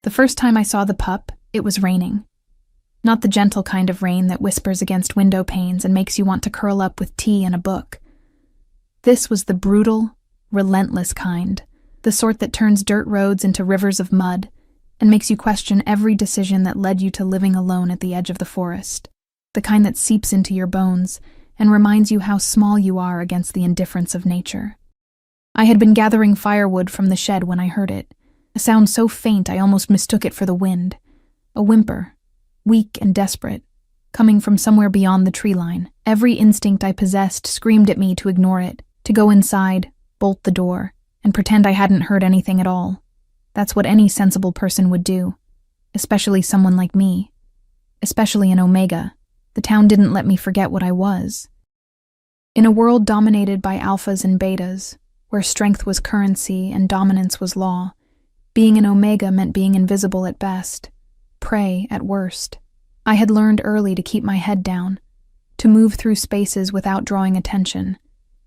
The first time I saw the pup, it was raining. Not the gentle kind of rain that whispers against window panes and makes you want to curl up with tea and a book. This was the brutal, relentless kind, the sort that turns dirt roads into rivers of mud and makes you question every decision that led you to living alone at the edge of the forest. The kind that seeps into your bones and reminds you how small you are against the indifference of nature. I had been gathering firewood from the shed when I heard it, a sound so faint I almost mistook it for the wind, a whimper, weak and desperate, coming from somewhere beyond the tree line. Every instinct I possessed screamed at me to ignore it, to go inside, bolt the door, and pretend I hadn't heard anything at all. That's what any sensible person would do, especially someone like me, especially in Omega. The town didn't let me forget what I was. In a world dominated by alphas and betas, where strength was currency and dominance was law, being an Omega meant being invisible at best, prey at worst. I had learned early to keep my head down, to move through spaces without drawing attention,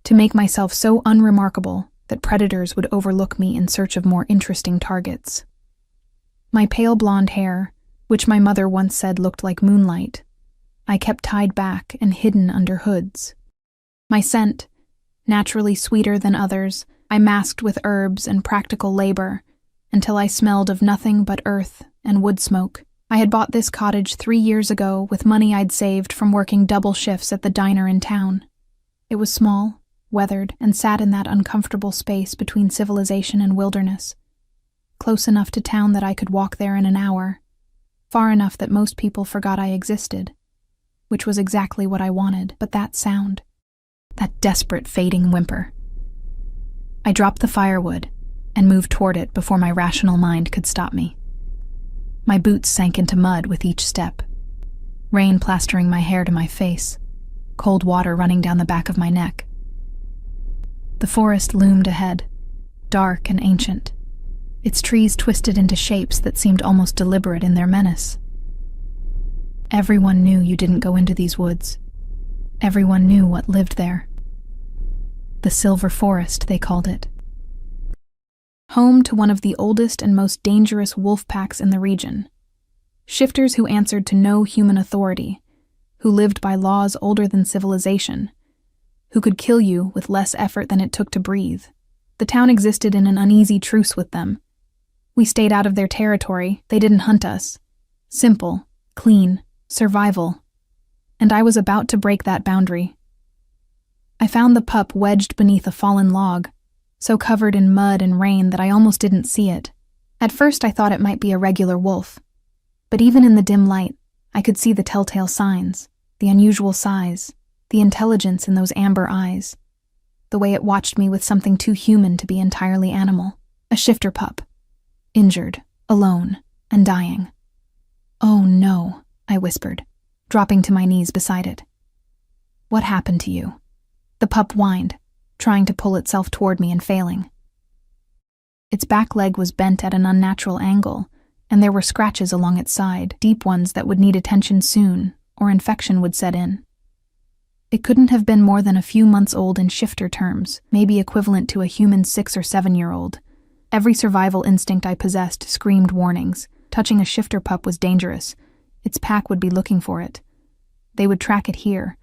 to make myself so unremarkable that predators would overlook me in search of more interesting targets. My pale blonde hair, which my mother once said looked like moonlight, I kept tied back and hidden under hoods. My scent, naturally sweeter than others, I masked with herbs and practical labor, until I smelled of nothing but earth and wood smoke. I had bought this cottage 3 years ago with money I'd saved from working double shifts at the diner in town. It was small, weathered, and sat in that uncomfortable space between civilization and wilderness. Close enough to town that I could walk there in an hour, far enough that most people forgot I existed, which was exactly what I wanted. But that sound, that desperate fading whimper. I dropped the firewood and moved toward it before my rational mind could stop me. My boots sank into mud with each step, rain plastering my hair to my face, cold water running down the back of my neck. The forest loomed ahead, dark and ancient, its trees twisted into shapes that seemed almost deliberate in their menace. Everyone knew you didn't go into these woods. Everyone knew what lived there. The Silver Forest, they called it. Home to one of the oldest and most dangerous wolf packs in the region. Shifters who answered to no human authority, who lived by laws older than civilization, who could kill you with less effort than it took to breathe. The town existed in an uneasy truce with them. We stayed out of their territory, they didn't hunt us. Simple, clean, survival. And I was about to break that boundary. I found the pup wedged beneath a fallen log, so covered in mud and rain that I almost didn't see it. At first I thought it might be a regular wolf, but even in the dim light, I could see the telltale signs, the unusual size, the intelligence in those amber eyes, the way it watched me with something too human to be entirely animal. A shifter pup, injured, alone, and dying. "Oh no," I whispered, dropping to my knees beside it. "What happened to you?" The pup whined, trying to pull itself toward me and failing. Its back leg was bent at an unnatural angle, and there were scratches along its side, deep ones that would need attention soon, or infection would set in. It couldn't have been more than a few months old in shifter terms, maybe equivalent to a human 6 or 7-year-old. Every survival instinct I possessed screamed warnings. Touching a shifter pup was dangerous. Its pack would be looking for it. They would track it here.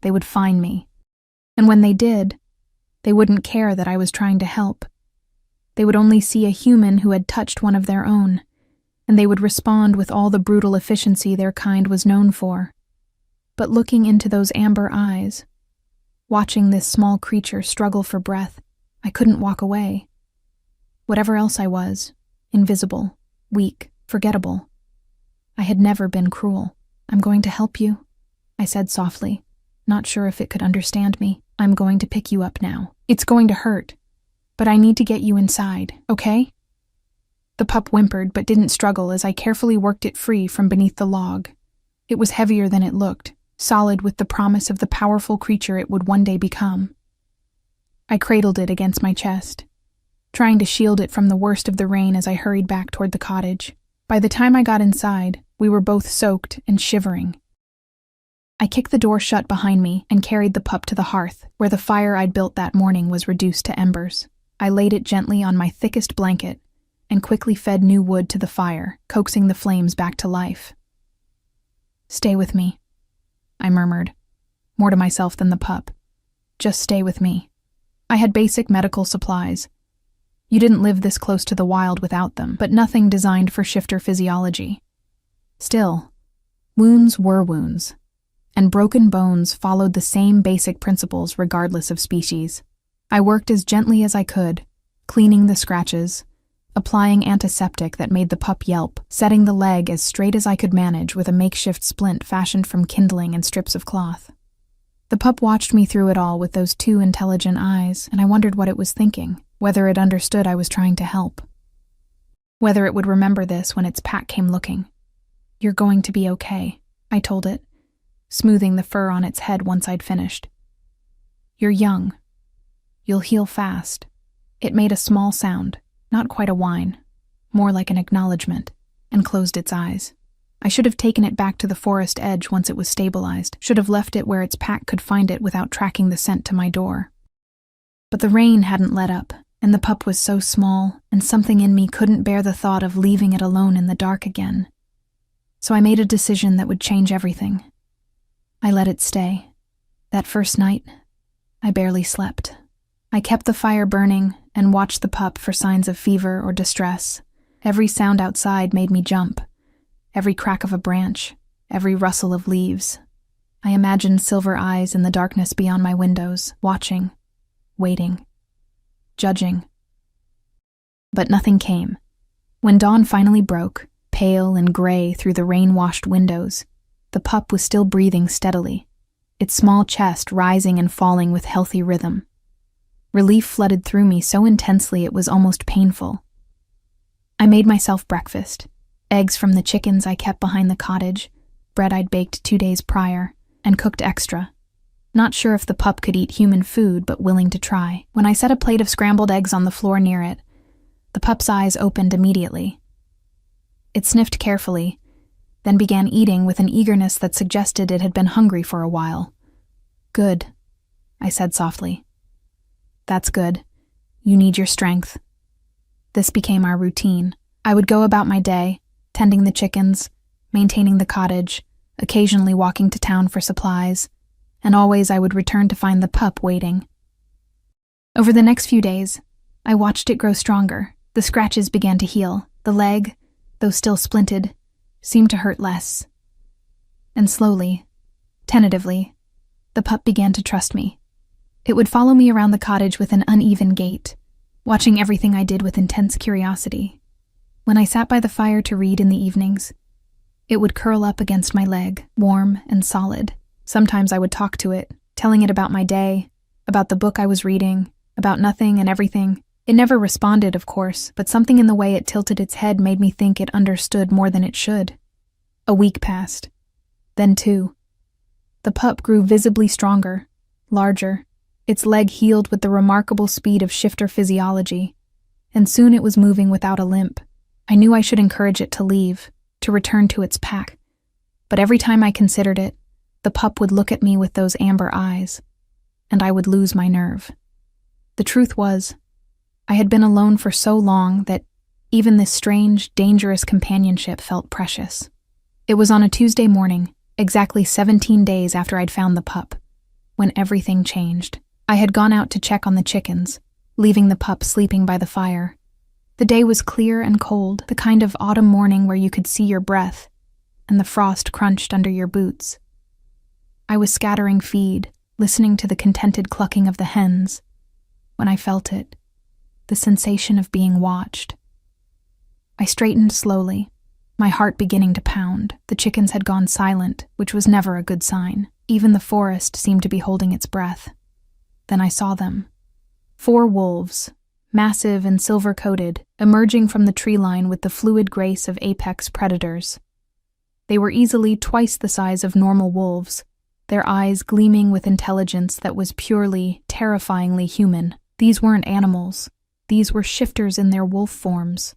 They would find me. And when they did, they wouldn't care that I was trying to help. They would only see a human who had touched one of their own, and they would respond with all the brutal efficiency their kind was known for. But looking into those amber eyes, watching this small creature struggle for breath, I couldn't walk away. Whatever else I was, invisible, weak, forgettable, I had never been cruel. "I'm going to help you," I said softly, not sure if it could understand me. "I'm going to pick you up now. It's going to hurt, but I need to get you inside, okay?" The pup whimpered but didn't struggle as I carefully worked it free from beneath the log. It was heavier than it looked, solid with the promise of the powerful creature it would one day become. I cradled it against my chest, trying to shield it from the worst of the rain as I hurried back toward the cottage. By the time I got inside, we were both soaked and shivering. I kicked the door shut behind me and carried the pup to the hearth, where the fire I'd built that morning was reduced to embers. I laid it gently on my thickest blanket, and quickly fed new wood to the fire, coaxing the flames back to life. "Stay with me," I murmured, more to myself than the pup. "Just stay with me." I had basic medical supplies. You didn't live this close to the wild without them, but nothing designed for shifter physiology. Still, wounds were wounds, and broken bones followed the same basic principles regardless of species. I worked as gently as I could, cleaning the scratches, applying antiseptic that made the pup yelp, setting the leg as straight as I could manage with a makeshift splint fashioned from kindling and strips of cloth. The pup watched me through it all with those two intelligent eyes, and I wondered what it was thinking, whether it understood I was trying to help. Whether it would remember this when its pack came looking. "You're going to be okay," I told it, smoothing the fur on its head once I'd finished. "You're young. You'll heal fast." It made a small sound, not quite a whine, more like an acknowledgement, and closed its eyes. I should have taken it back to the forest edge once it was stabilized, should have left it where its pack could find it without tracking the scent to my door. But the rain hadn't let up, and the pup was so small, and something in me couldn't bear the thought of leaving it alone in the dark again. So I made a decision that would change everything. I let it stay. That first night, I barely slept. I kept the fire burning and watched the pup for signs of fever or distress. Every sound outside made me jump. Every crack of a branch, every rustle of leaves. I imagined silver eyes in the darkness beyond my windows, watching, waiting, judging. But nothing came. When dawn finally broke, pale and gray through the rain-washed windows, the pup was still breathing steadily, its small chest rising and falling with healthy rhythm. Relief flooded through me so intensely it was almost painful. I made myself breakfast, eggs from the chickens I kept behind the cottage, bread I'd baked 2 days prior, and cooked extra. Not sure if the pup could eat human food, but willing to try. When I set a plate of scrambled eggs on the floor near it, the pup's eyes opened immediately. It sniffed carefully, then began eating with an eagerness that suggested it had been hungry for a while. "Good," I said softly. "That's good. You need your strength." This became our routine. I would go about my day, tending the chickens, maintaining the cottage, occasionally walking to town for supplies, and always I would return to find the pup waiting. Over the next few days, I watched it grow stronger. The scratches began to heal. The leg, though still splinted, seemed to hurt less. And slowly, tentatively, the pup began to trust me. It would follow me around the cottage with an uneven gait, watching everything I did with intense curiosity. When I sat by the fire to read in the evenings, it would curl up against my leg, warm and solid. Sometimes I would talk to it, telling it about my day, about the book I was reading, about nothing and everything. It never responded, of course, but something in the way it tilted its head made me think it understood more than it should. A week passed. Then 2. The pup grew visibly stronger, larger. Its leg healed with the remarkable speed of shifter physiology, and soon it was moving without a limp. I knew I should encourage it to leave, to return to its pack, but every time I considered it, the pup would look at me with those amber eyes, and I would lose my nerve. The truth was, I had been alone for so long that even this strange, dangerous companionship felt precious. It was on a Tuesday morning, exactly 17 days after I'd found the pup, when everything changed. I had gone out to check on the chickens, leaving the pup sleeping by the fire. The day was clear and cold, the kind of autumn morning where you could see your breath, and the frost crunched under your boots. I was scattering feed, listening to the contented clucking of the hens, when I felt it, the sensation of being watched. I straightened slowly, my heart beginning to pound. The chickens had gone silent, which was never a good sign. Even the forest seemed to be holding its breath. Then I saw them. 4 wolves, massive and silver-coated, emerging from the tree line with the fluid grace of apex predators. They were easily twice the size of normal wolves, their eyes gleaming with intelligence that was purely, terrifyingly human. These weren't animals. These were shifters in their wolf forms.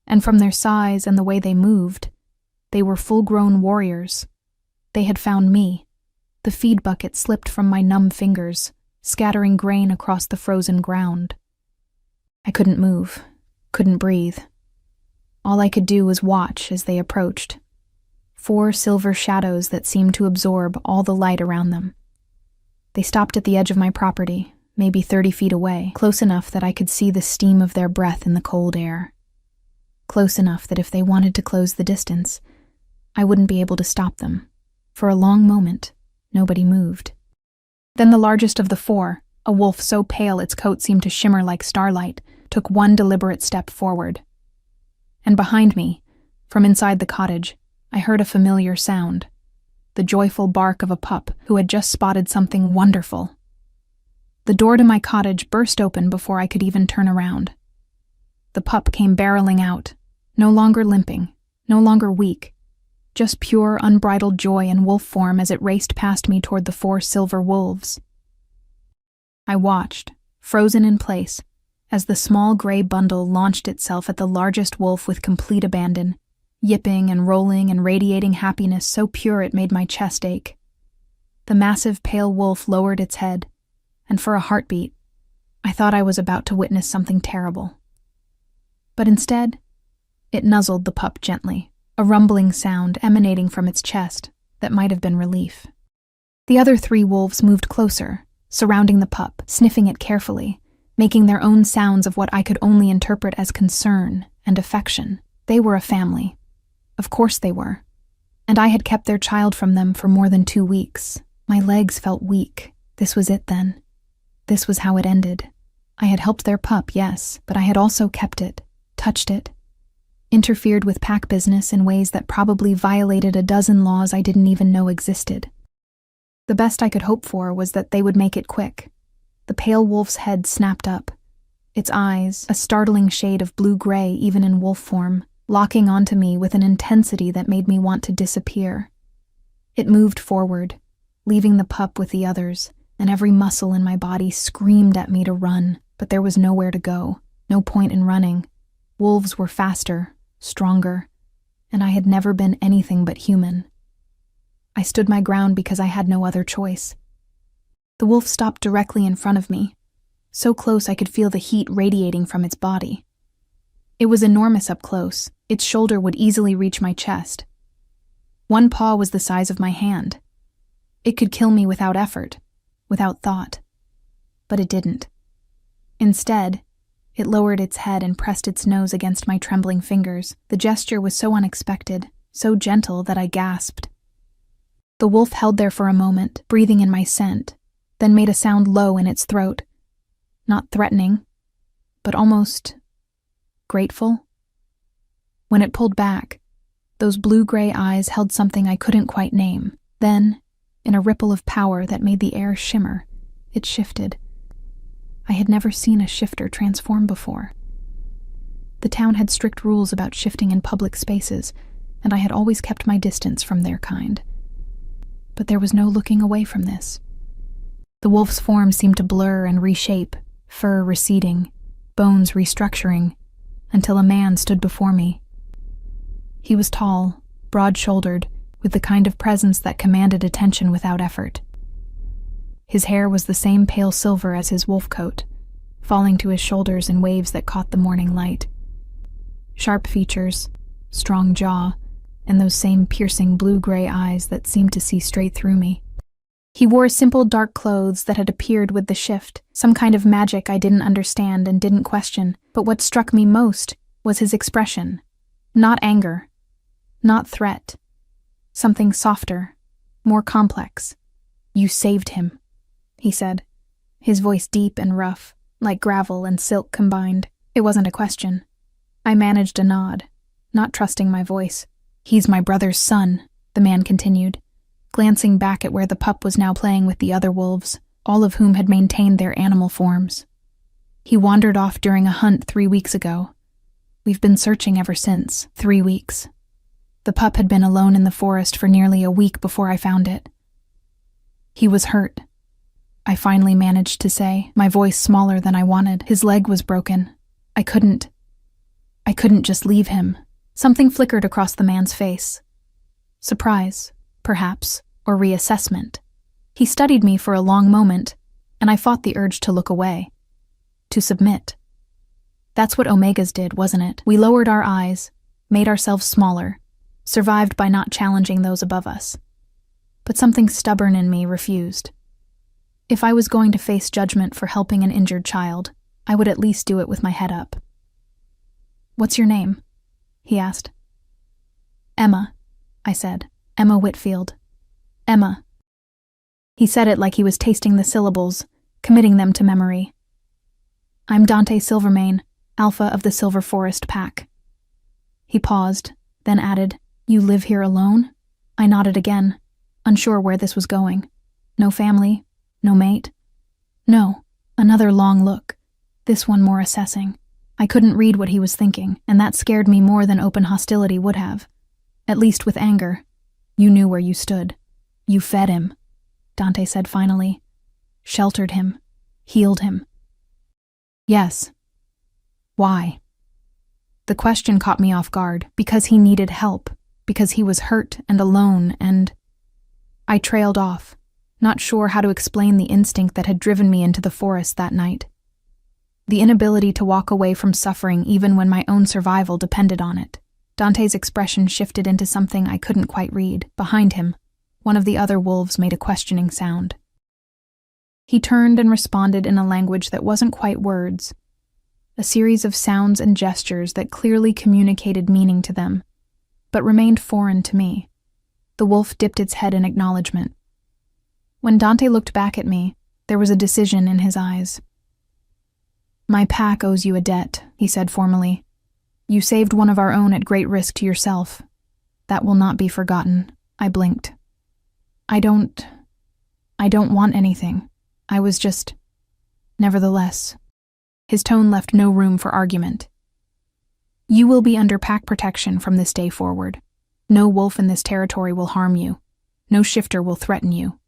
And from their size and the way they moved, they were full-grown warriors. They had found me. The feed bucket slipped from my numb fingers, scattering grain across the frozen ground. I couldn't move, couldn't breathe. All I could do was watch as they approached. 4 silver shadows that seemed to absorb all the light around them. They stopped at the edge of my property, maybe 30 feet away, close enough that I could see the steam of their breath in the cold air. Close enough that if they wanted to close the distance, I wouldn't be able to stop them. For a long moment, nobody moved. Then the largest of the 4, a wolf so pale its coat seemed to shimmer like starlight, took one deliberate step forward. And behind me, from inside the cottage, I heard a familiar sound, the joyful bark of a pup who had just spotted something wonderful. The door to my cottage burst open before I could even turn around. The pup came barreling out, no longer limping, no longer weak, just pure, unbridled joy in wolf form as it raced past me toward the 4 silver wolves. I watched, frozen in place, as the small gray bundle launched itself at the largest wolf with complete abandon, yipping and rolling and radiating happiness so pure it made my chest ache. The massive pale wolf lowered its head, and for a heartbeat, I thought I was about to witness something terrible. But instead, it nuzzled the pup gently, a rumbling sound emanating from its chest that might have been relief. The other 3 wolves moved closer, surrounding the pup, sniffing it carefully, making their own sounds of what I could only interpret as concern and affection. They were a family. Of course they were. And I had kept their child from them for more than 2 weeks. My legs felt weak. This was it then. This was how it ended. I had helped their pup, yes, but I had also kept it, touched it, interfered with pack business in ways that probably violated a dozen laws I didn't even know existed. The best I could hope for was that they would make it quick. The pale wolf's head snapped up, its eyes, a startling shade of blue-gray even in wolf form, locking onto me with an intensity that made me want to disappear. It moved forward, leaving the pup with the others, and every muscle in my body screamed at me to run, but there was nowhere to go, no point in running. Wolves were faster, stronger, and I had never been anything but human. I stood my ground because I had no other choice. The wolf stopped directly in front of me, so close I could feel the heat radiating from its body. It was enormous up close. Its shoulder would easily reach my chest. One paw was the size of my hand. It could kill me without effort, without thought. But it didn't. Instead, it lowered its head and pressed its nose against my trembling fingers. The gesture was so unexpected, so gentle that I gasped. The wolf held there for a moment, breathing in my scent, then made a sound low in its throat. Not threatening, but almost grateful. When it pulled back, those blue-gray eyes held something I couldn't quite name. Then, in a ripple of power that made the air shimmer, it shifted. I had never seen a shifter transform before. The town had strict rules about shifting in public spaces, and I had always kept my distance from their kind. But there was no looking away from this. The wolf's form seemed to blur and reshape, fur receding, bones restructuring, until a man stood before me. He was tall, broad-shouldered, with the kind of presence that commanded attention without effort. His hair was the same pale silver as his wolf coat, falling to his shoulders in waves that caught the morning light. Sharp features, strong jaw, and those same piercing blue-gray eyes that seemed to see straight through me. He wore simple dark clothes that had appeared with the shift, some kind of magic I didn't understand and didn't question, but what struck me most was his expression. Not anger, not threat. Something softer, more complex. "You saved him," he said, his voice deep and rough, like gravel and silk combined. It wasn't a question. I managed a nod, not trusting my voice. "He's my brother's son," the man continued, glancing back at where the pup was now playing with the other wolves, all of whom had maintained their animal forms. "He wandered off during a hunt 3 weeks ago. We've been searching ever since. 3 weeks. The pup had been alone in the forest for nearly a week before I found it. He was hurt," I finally managed to say, my voice smaller than I wanted. "His leg was broken. I couldn't just leave him." Something flickered across the man's face. Surprise, perhaps, or reassessment. He studied me for a long moment, and I fought the urge to look away. To submit. That's what Omegas did, wasn't it? We lowered our eyes, made ourselves smaller, survived by not challenging those above us. But something stubborn in me refused. If I was going to face judgment for helping an injured child, I would at least do it with my head up. "What's your name?" he asked. "Emma," I said. "Emma Whitfield. Emma." He said it like he was tasting the syllables, committing them to memory. "I'm Dante Silvermane, Alpha of the Silver Forest Pack." He paused, then added, "You live here alone?" I nodded again, unsure where this was going. No family? No mate? No. Another long look, this one more assessing. I couldn't read what he was thinking, and that scared me more than open hostility would have. At least with anger. "You knew where you stood. You fed him," Dante said finally. "Sheltered him. Healed him." "Yes." "Why?" The question caught me off guard, because he needed help, because he was hurt and alone, and I trailed off, not sure how to explain the instinct that had driven me into the forest that night. The inability to walk away from suffering even when my own survival depended on it. Dante's expression shifted into something I couldn't quite read. Behind him, one of the other wolves made a questioning sound. He turned and responded in a language that wasn't quite words, a series of sounds and gestures that clearly communicated meaning to them, but remained foreign to me. The wolf dipped its head in acknowledgement. When Dante looked back at me, there was a decision in his eyes. "My pack owes you a debt," he said formally. "You saved one of our own at great risk to yourself. That will not be forgotten." I blinked. I don't want anything. I was just... Nevertheless. His tone left no room for argument. "You will be under pack protection from this day forward. No wolf in this territory will harm you. No shifter will threaten you.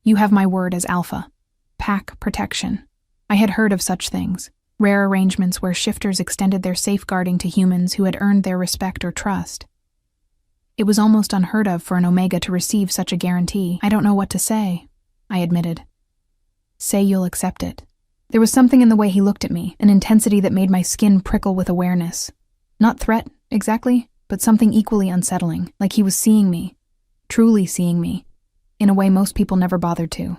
You have my word as Alpha. Pack protection." I had heard of such things, rare arrangements where shifters extended their safeguarding to humans who had earned their respect or trust. It was almost unheard of for an Omega to receive such a guarantee. "I don't know what to say," I admitted. "Say you'll accept it." There was something in the way he looked at me, an intensity that made my skin prickle with awareness. Not threat, exactly, but something equally unsettling, like he was seeing me, truly seeing me, in a way most people never bothered to.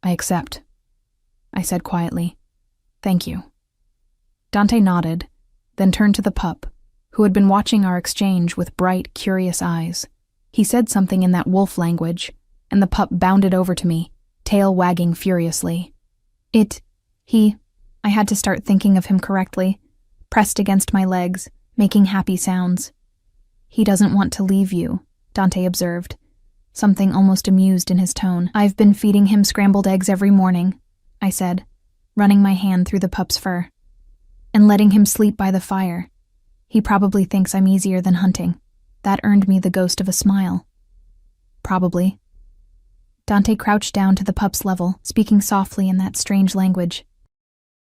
"I accept," I said quietly. "Thank you." Dante nodded, then turned to the pup, who had been watching our exchange with bright, curious eyes. He said something in that wolf language, and the pup bounded over to me, tail wagging furiously. I had to start thinking of him correctly, pressed against my legs, making happy sounds. "He doesn't want to leave you," Dante observed, something almost amused in his tone. "I've been feeding him scrambled eggs every morning," I said, running my hand through the pup's fur, "and letting him sleep by the fire. He probably thinks I'm easier than hunting." That earned me the ghost of a smile. "Probably." Dante crouched down to the pup's level, speaking softly in that strange language.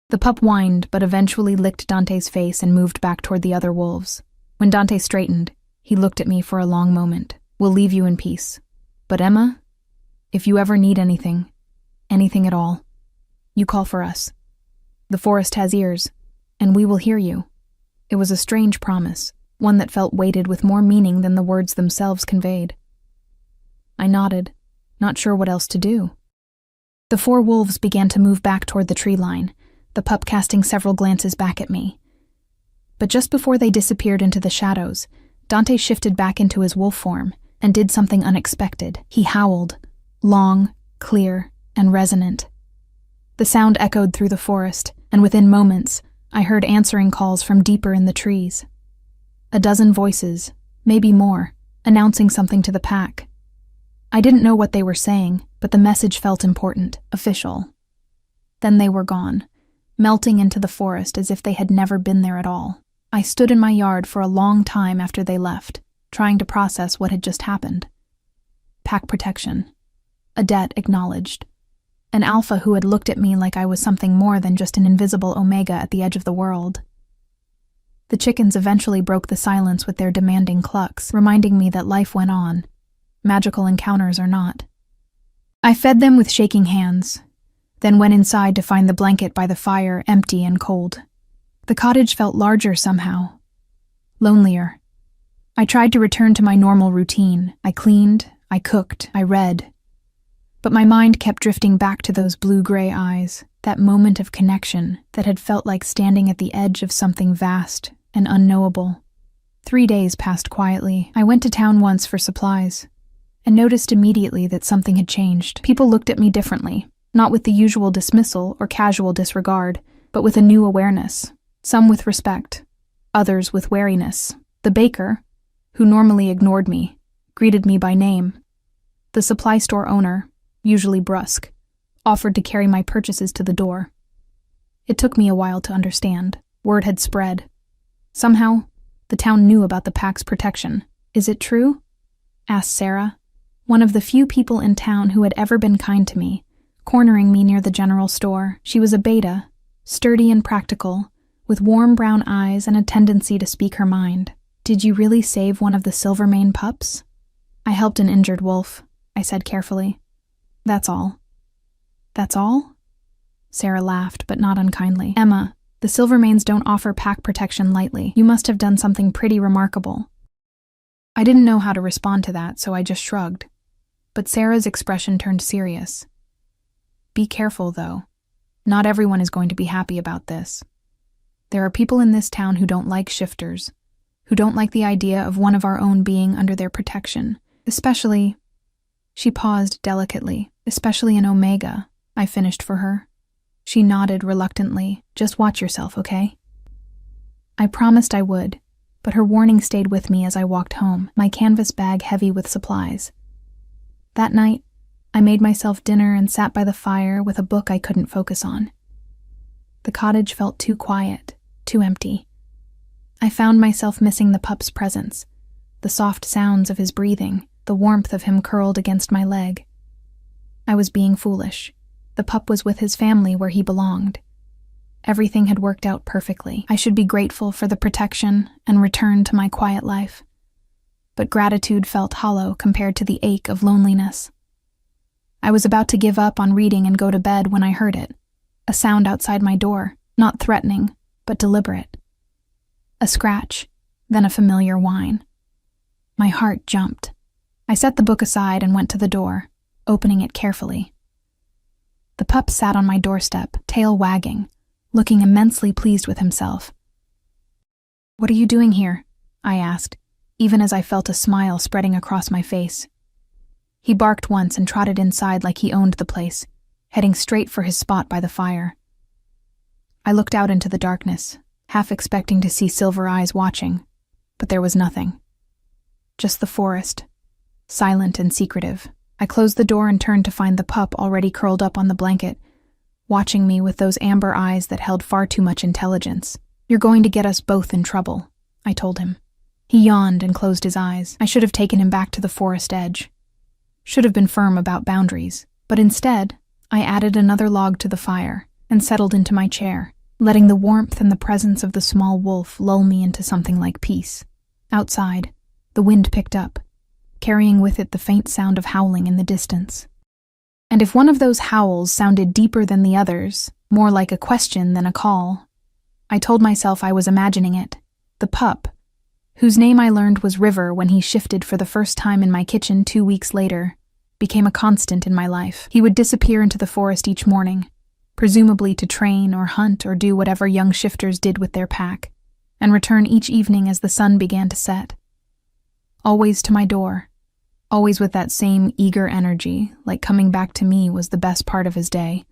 The pup whined, but eventually licked Dante's face and moved back toward the other wolves. When Dante straightened, he looked at me for a long moment. "We'll leave you in peace. But Emma, if you ever need anything at all, you call for us. The forest has ears, and we will hear you." It was a strange promise, one that felt weighted with more meaning than the words themselves conveyed. I nodded, not sure what else to do. The 4 wolves began to move back toward the tree line, the pup casting several glances back at me. But just before they disappeared into the shadows, Dante shifted back into his wolf form and did something unexpected. He howled, long, clear, and resonant. The sound echoed through the forest, and within moments, I heard answering calls from deeper in the trees. A dozen voices, maybe more, announcing something to the pack. I didn't know what they were saying, but the message felt important, official. Then they were gone, melting into the forest as if they had never been there at all. I stood in my yard for a long time after they left, trying to process what had just happened. Pack protection. A debt acknowledged. An alpha who had looked at me like I was something more than just an invisible omega at the edge of the world. The chickens eventually broke the silence with their demanding clucks, reminding me that life went on, magical encounters or not. I fed them with shaking hands, then went inside to find the blanket by the fire empty and cold. The cottage felt larger somehow, lonelier. I tried to return to my normal routine. I cleaned, I cooked, I read. But my mind kept drifting back to those blue-gray eyes, that moment of connection that had felt like standing at the edge of something vast and unknowable. 3 days passed quietly. I went to town once for supplies, and noticed immediately that something had changed. People looked at me differently, not with the usual dismissal or casual disregard, but with a new awareness. Some with respect, others with wariness. The baker, who normally ignored me, greeted me by name. The supply store owner, usually brusque, offered to carry my purchases to the door. It took me a while to understand. Word had spread. Somehow, the town knew about the pack's protection. "Is it true?" asked Sarah, one of the few people in town who had ever been kind to me, cornering me near the general store. She was a beta, sturdy and practical, with warm brown eyes and a tendency to speak her mind. "Did you really save one of the Silvermane pups?" "I helped an injured wolf," I said carefully. "That's all." "That's all?" Sarah laughed, but not unkindly. "Emma, the Silvermanes don't offer pack protection lightly. You must have done something pretty remarkable." I didn't know how to respond to that, so I just shrugged. But Sarah's expression turned serious. "Be careful, though. Not everyone is going to be happy about this. There are people in this town who don't like shifters, who don't like the idea of one of our own being under their protection, especially—" She paused delicately. "Especially in Omega," I finished for her. She nodded reluctantly. "Just watch yourself, okay?" I promised I would, but her warning stayed with me as I walked home, my canvas bag heavy with supplies. That night, I made myself dinner and sat by the fire with a book I couldn't focus on. The cottage felt too quiet, too empty. I found myself missing the pup's presence, the soft sounds of his breathing, the warmth of him curled against my leg. I was being foolish. The pup was with his family where he belonged. Everything had worked out perfectly. I should be grateful for the protection and return to my quiet life. But gratitude felt hollow compared to the ache of loneliness. I was about to give up on reading and go to bed when I heard it. A sound outside my door, not threatening, but deliberate. A scratch, then a familiar whine. My heart jumped. I set the book aside and went to the door, opening it carefully. The pup sat on my doorstep, tail wagging, looking immensely pleased with himself. "What are you doing here?" I asked, even as I felt a smile spreading across my face. He barked once and trotted inside like he owned the place, heading straight for his spot by the fire. I looked out into the darkness, half expecting to see silver eyes watching, but there was nothing. Just the forest, silent and secretive. I closed the door and turned to find the pup already curled up on the blanket, watching me with those amber eyes that held far too much intelligence. "You're going to get us both in trouble," I told him. He yawned and closed his eyes. I should have taken him back to the forest edge. Should have been firm about boundaries, but instead, I added another log to the fire and settled into my chair, letting the warmth and the presence of the small wolf lull me into something like peace. Outside, the wind picked up, carrying with it the faint sound of howling in the distance. And if one of those howls sounded deeper than the others, more like a question than a call, I told myself I was imagining it. The pup, whose name I learned was River when he shifted for the first time in my kitchen 2 weeks later, became a constant in my life. He would disappear into the forest each morning, presumably to train or hunt or do whatever young shifters did with their pack, and return each evening as the sun began to set. Always to my door, always with that same eager energy, like coming back to me was the best part of his day.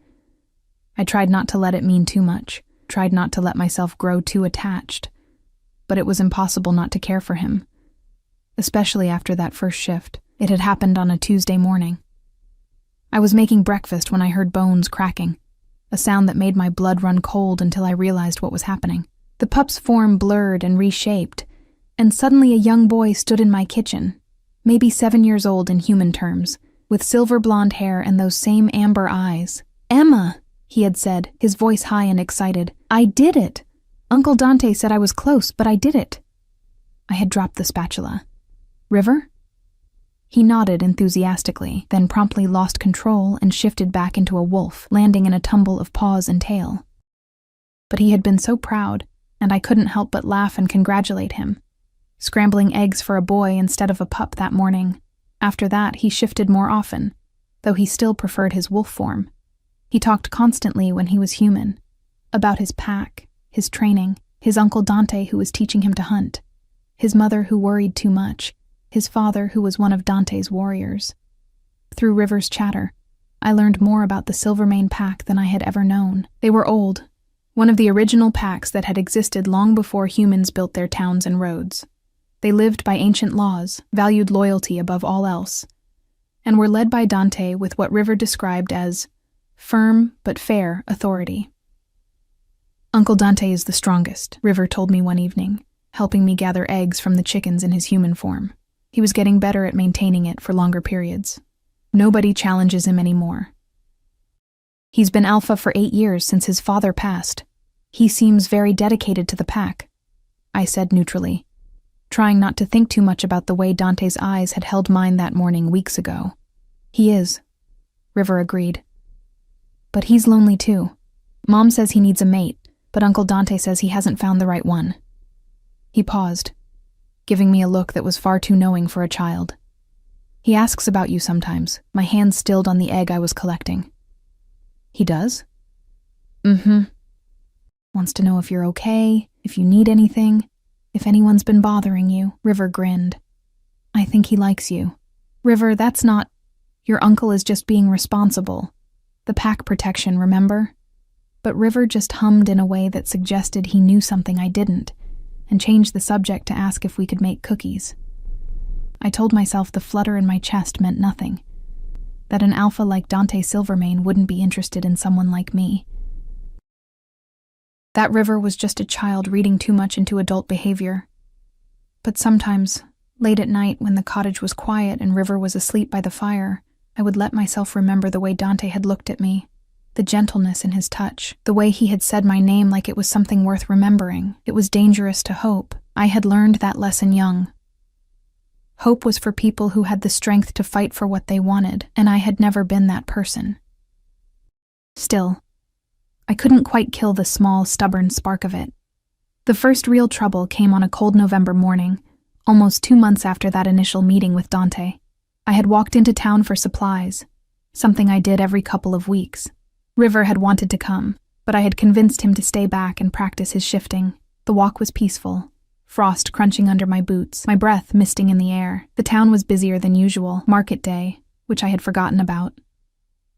I tried not to let it mean too much, tried not to let myself grow too attached, but it was impossible not to care for him, especially after that first shift. It had happened on a Tuesday morning. I was making breakfast when I heard bones cracking, a sound that made my blood run cold until I realized what was happening. The pup's form blurred and reshaped, and suddenly a young boy stood in my kitchen, maybe 7 years old in human terms, with silver blonde hair and those same amber eyes. "Emma," he had said, his voice high and excited. "I did it! Uncle Dante said I was close, but I did it." I had dropped the spatula. "River?" He nodded enthusiastically, then promptly lost control and shifted back into a wolf, landing in a tumble of paws and tail. But he had been so proud, and I couldn't help but laugh and congratulate him. scrambling eggs for a boy instead of a pup that morning. After that, he shifted more often, though he still preferred his wolf form. He talked constantly when he was human, about his pack, his training, his Uncle Dante who was teaching him to hunt, his mother who worried too much, his father who was one of Dante's warriors. Through River's chatter, I learned more about the Silvermane pack than I had ever known. They were old, one of the original packs that had existed long before humans built their towns and roads. They lived by ancient laws, valued loyalty above all else, and were led by Dante with what River described as firm but fair authority. Uncle Dante is the strongest, River told me one evening, helping me gather eggs from the chickens in his human form. He was getting better at maintaining it for longer periods. Nobody challenges him anymore. He's been alpha for 8 years since his father passed. He seems very dedicated to the pack, I said neutrally, trying not to think too much about the way Dante's eyes had held mine that morning weeks ago. He is, River agreed. But he's lonely too. Mom says he needs a mate, but Uncle Dante says he hasn't found the right one. He paused, giving me a look that was far too knowing for a child. He asks about you sometimes, my hand stilled on the egg I was collecting. He does? Mm-hmm. Wants to know if you're okay, if you need anything, if anyone's been bothering you. River grinned. I think he likes you. River, that's not... Your uncle is just being responsible. The pack protection, remember? But River just hummed in a way that suggested he knew something I didn't, and changed the subject to ask if we could make cookies. I told myself the flutter in my chest meant nothing, that an alpha like Dante Silvermane wouldn't be interested in someone like me. That River was just a child reading too much into adult behavior. But sometimes, late at night when the cottage was quiet and River was asleep by the fire, I would let myself remember the way Dante had looked at me, the gentleness in his touch, the way he had said my name like it was something worth remembering. It was dangerous to hope. I had learned that lesson young. Hope was for people who had the strength to fight for what they wanted, and I had never been that person. Still, I couldn't quite kill the small, stubborn spark of it. The first real trouble came on a cold November morning, almost 2 months after that initial meeting with Dante. I had walked into town for supplies, something I did every couple of weeks. River had wanted to come, but I had convinced him to stay back and practice his shifting. The walk was peaceful, frost crunching under my boots, my breath misting in the air. The town was busier than usual, market day, which I had forgotten about.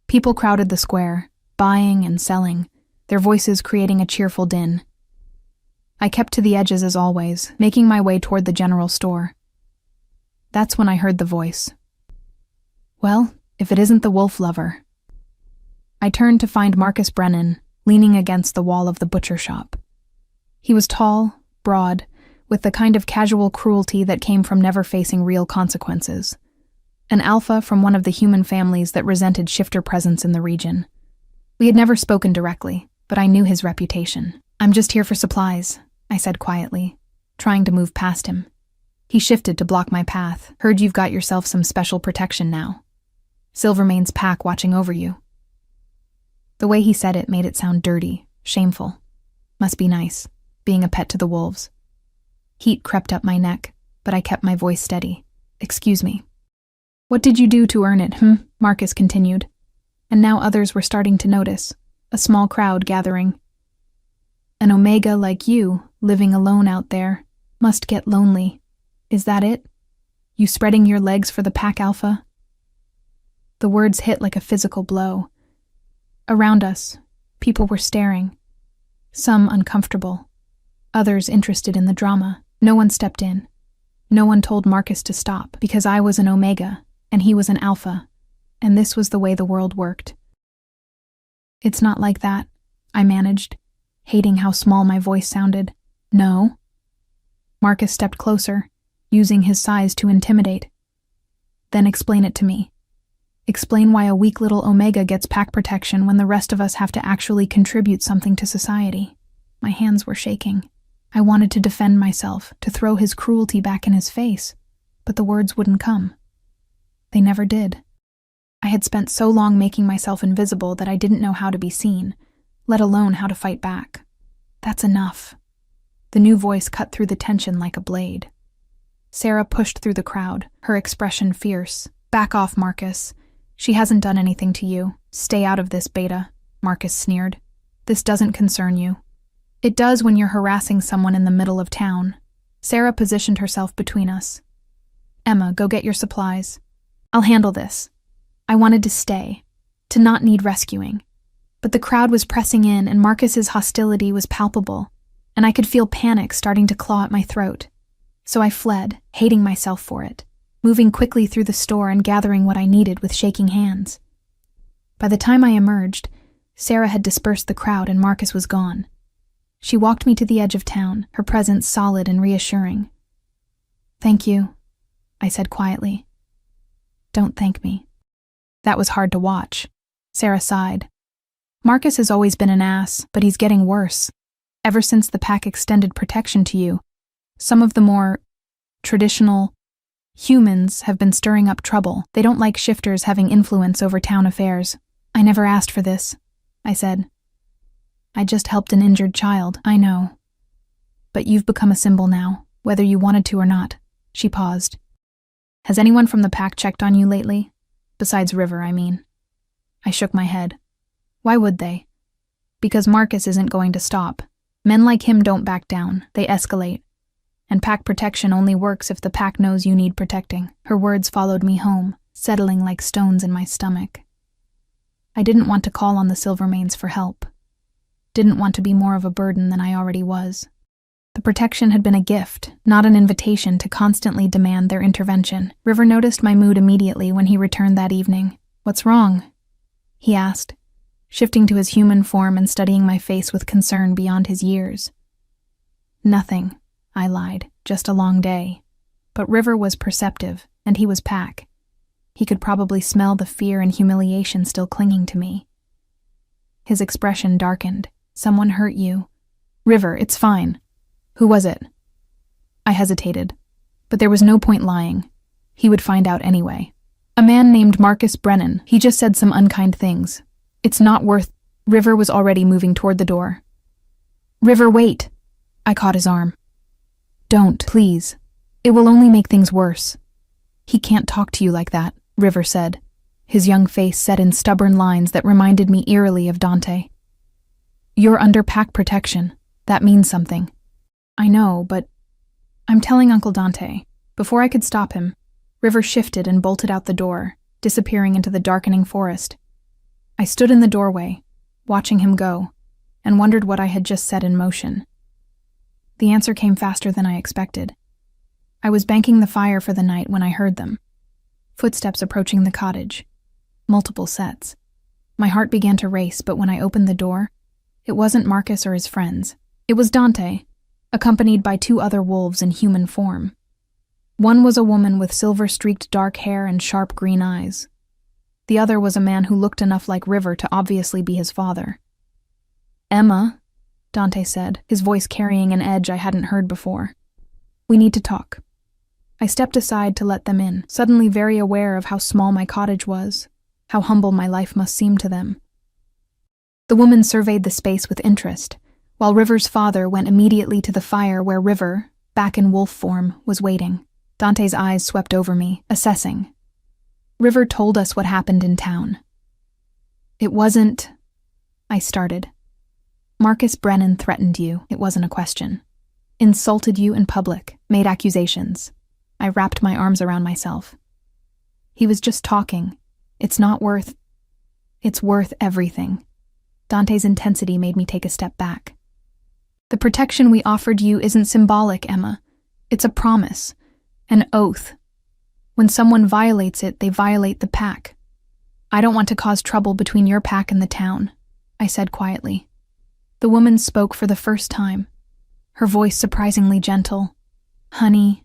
People crowded the square, buying and selling, their voices creating a cheerful din. I kept to the edges as always, making my way toward the general store. That's when I heard the voice. Well, if it isn't the wolf lover. I turned to find Marcus Brennan, leaning against the wall of the butcher shop. He was tall, broad, with the kind of casual cruelty that came from never facing real consequences. An alpha from one of the human families that resented shifter presence in the region. We had never spoken directly, but I knew his reputation. I'm just here for supplies, I said quietly, trying to move past him. He shifted to block my path. Heard you've got yourself some special protection now. Silvermane's pack watching over you. The way he said it made it sound dirty, shameful. Must be nice, being a pet to the wolves. Heat crept up my neck, but I kept my voice steady. Excuse me. What did you do to earn it, Marcus continued. And now others were starting to notice, a small crowd gathering. An Omega like you, living alone out there, must get lonely. Is that it? You spreading your legs for the pack alpha? The words hit like a physical blow. Around us, people were staring. Some uncomfortable, others interested in the drama. No one stepped in. No one told Marcus to stop, because I was an Omega, and he was an Alpha, and this was the way the world worked. It's not like that, I managed, hating how small my voice sounded. No. Marcus stepped closer, using his size to intimidate. Then explain it to me. Explain why a weak little Omega gets pack protection when the rest of us have to actually contribute something to society. My hands were shaking. I wanted to defend myself, to throw his cruelty back in his face, but the words wouldn't come. They never did. I had spent so long making myself invisible that I didn't know how to be seen, let alone how to fight back. That's enough. The new voice cut through the tension like a blade. Sarah pushed through the crowd, her expression fierce. Back off, Marcus. She hasn't done anything to you. Stay out of this, Beta, Marcus sneered. This doesn't concern you. It does when you're harassing someone in the middle of town. Sarah positioned herself between us. Emma, go get your supplies. I'll handle this. I wanted to stay, to not need rescuing. But the crowd was pressing in and Marcus's hostility was palpable, and I could feel panic starting to claw at my throat. So I fled, hating myself for it, moving quickly through the store and gathering what I needed with shaking hands. By the time I emerged, Sarah had dispersed the crowd and Marcus was gone. She walked me to the edge of town, her presence solid and reassuring. Thank you, I said quietly. Don't thank me. That was hard to watch. Sarah sighed. Marcus has always been an ass, but he's getting worse. Ever since the pack extended protection to you, some of the more traditional humans have been stirring up trouble. They don't like shifters having influence over town affairs. I never asked for this, I said. I just helped an injured child, I know. But you've become a symbol now, whether you wanted to or not. She paused. Has anyone from the pack checked on you lately? Besides River, I mean. I shook my head. Why would they? Because Marcus isn't going to stop. Men like him don't back down, they escalate. And pack protection only works if the pack knows you need protecting. Her words followed me home, settling like stones in my stomach. I didn't want to call on the Silvermanes for help. Didn't want to be more of a burden than I already was. The protection had been a gift, not an invitation to constantly demand their intervention. River noticed my mood immediately when he returned that evening. What's wrong? He asked, shifting to his human form and studying my face with concern beyond his years. Nothing, I lied, just a long day. But River was perceptive, and he was pack. He could probably smell the fear and humiliation still clinging to me. His expression darkened. Someone hurt you. River, it's fine. Who was it? I hesitated, but there was no point lying. He would find out anyway. A man named Marcus Brennan. He just said some unkind things. It's not worth... River was already moving toward the door. River, wait. I caught his arm. Don't, please. It will only make things worse. He can't talk to you like that, River said, his young face set in stubborn lines that reminded me eerily of Dante. You're under pack protection. That means something. I know, but I'm telling Uncle Dante. Before I could stop him, River shifted and bolted out the door, disappearing into the darkening forest. I stood in the doorway, watching him go, and wondered what I had just set in motion. The answer came faster than I expected. I was banking the fire for the night when I heard them. Footsteps approaching the cottage. Multiple sets. My heart began to race, but when I opened the door, it wasn't Marcus or his friends. It was Dante, accompanied by two other wolves in human form. One was a woman with silver-streaked dark hair and sharp green eyes. The other was a man who looked enough like River to obviously be his father. Emma, Dante said, his voice carrying an edge I hadn't heard before. We need to talk. I stepped aside to let them in, suddenly very aware of how small my cottage was, how humble my life must seem to them. The woman surveyed the space with interest, while River's father went immediately to the fire where River, back in wolf form, was waiting. Dante's eyes swept over me, assessing. River told us what happened in town. It wasn't... I started. Marcus Brennan threatened you, it wasn't a question. Insulted you in public, made accusations. I wrapped my arms around myself. He was just talking. It's not worth... It's worth everything. Dante's intensity made me take a step back. The protection we offered you isn't symbolic, Emma. It's a promise. An oath. When someone violates it, they violate the pack. I don't want to cause trouble between your pack and the town, I said quietly. The woman spoke for the first time, her voice surprisingly gentle. Honey,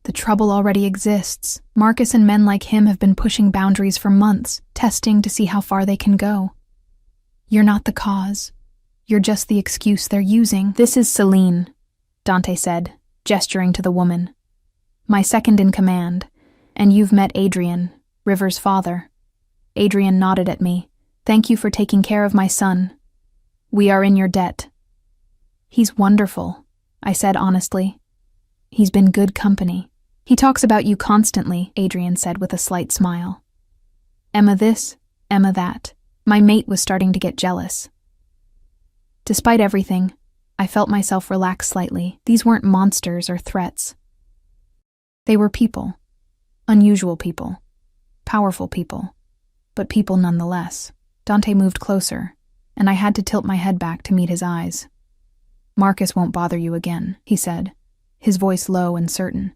the trouble already exists. Marcus and men like him have been pushing boundaries for months, testing to see how far they can go. You're not the cause. You're just the excuse they're using. This is Celine, Dante said, gesturing to the woman. My second in command, and you've met Adrian, River's father. Adrian nodded at me. Thank you for taking care of my son. We are in your debt. He's wonderful, I said honestly. He's been good company. He talks about you constantly, Adrian said with a slight smile. Emma this, Emma that. My mate was starting to get jealous. Despite everything, I felt myself relax slightly. These weren't monsters or threats. They were people. Unusual people. Powerful people. But people nonetheless. Dante moved closer, and I had to tilt my head back to meet his eyes. Marcus won't bother you again, he said, his voice low and certain.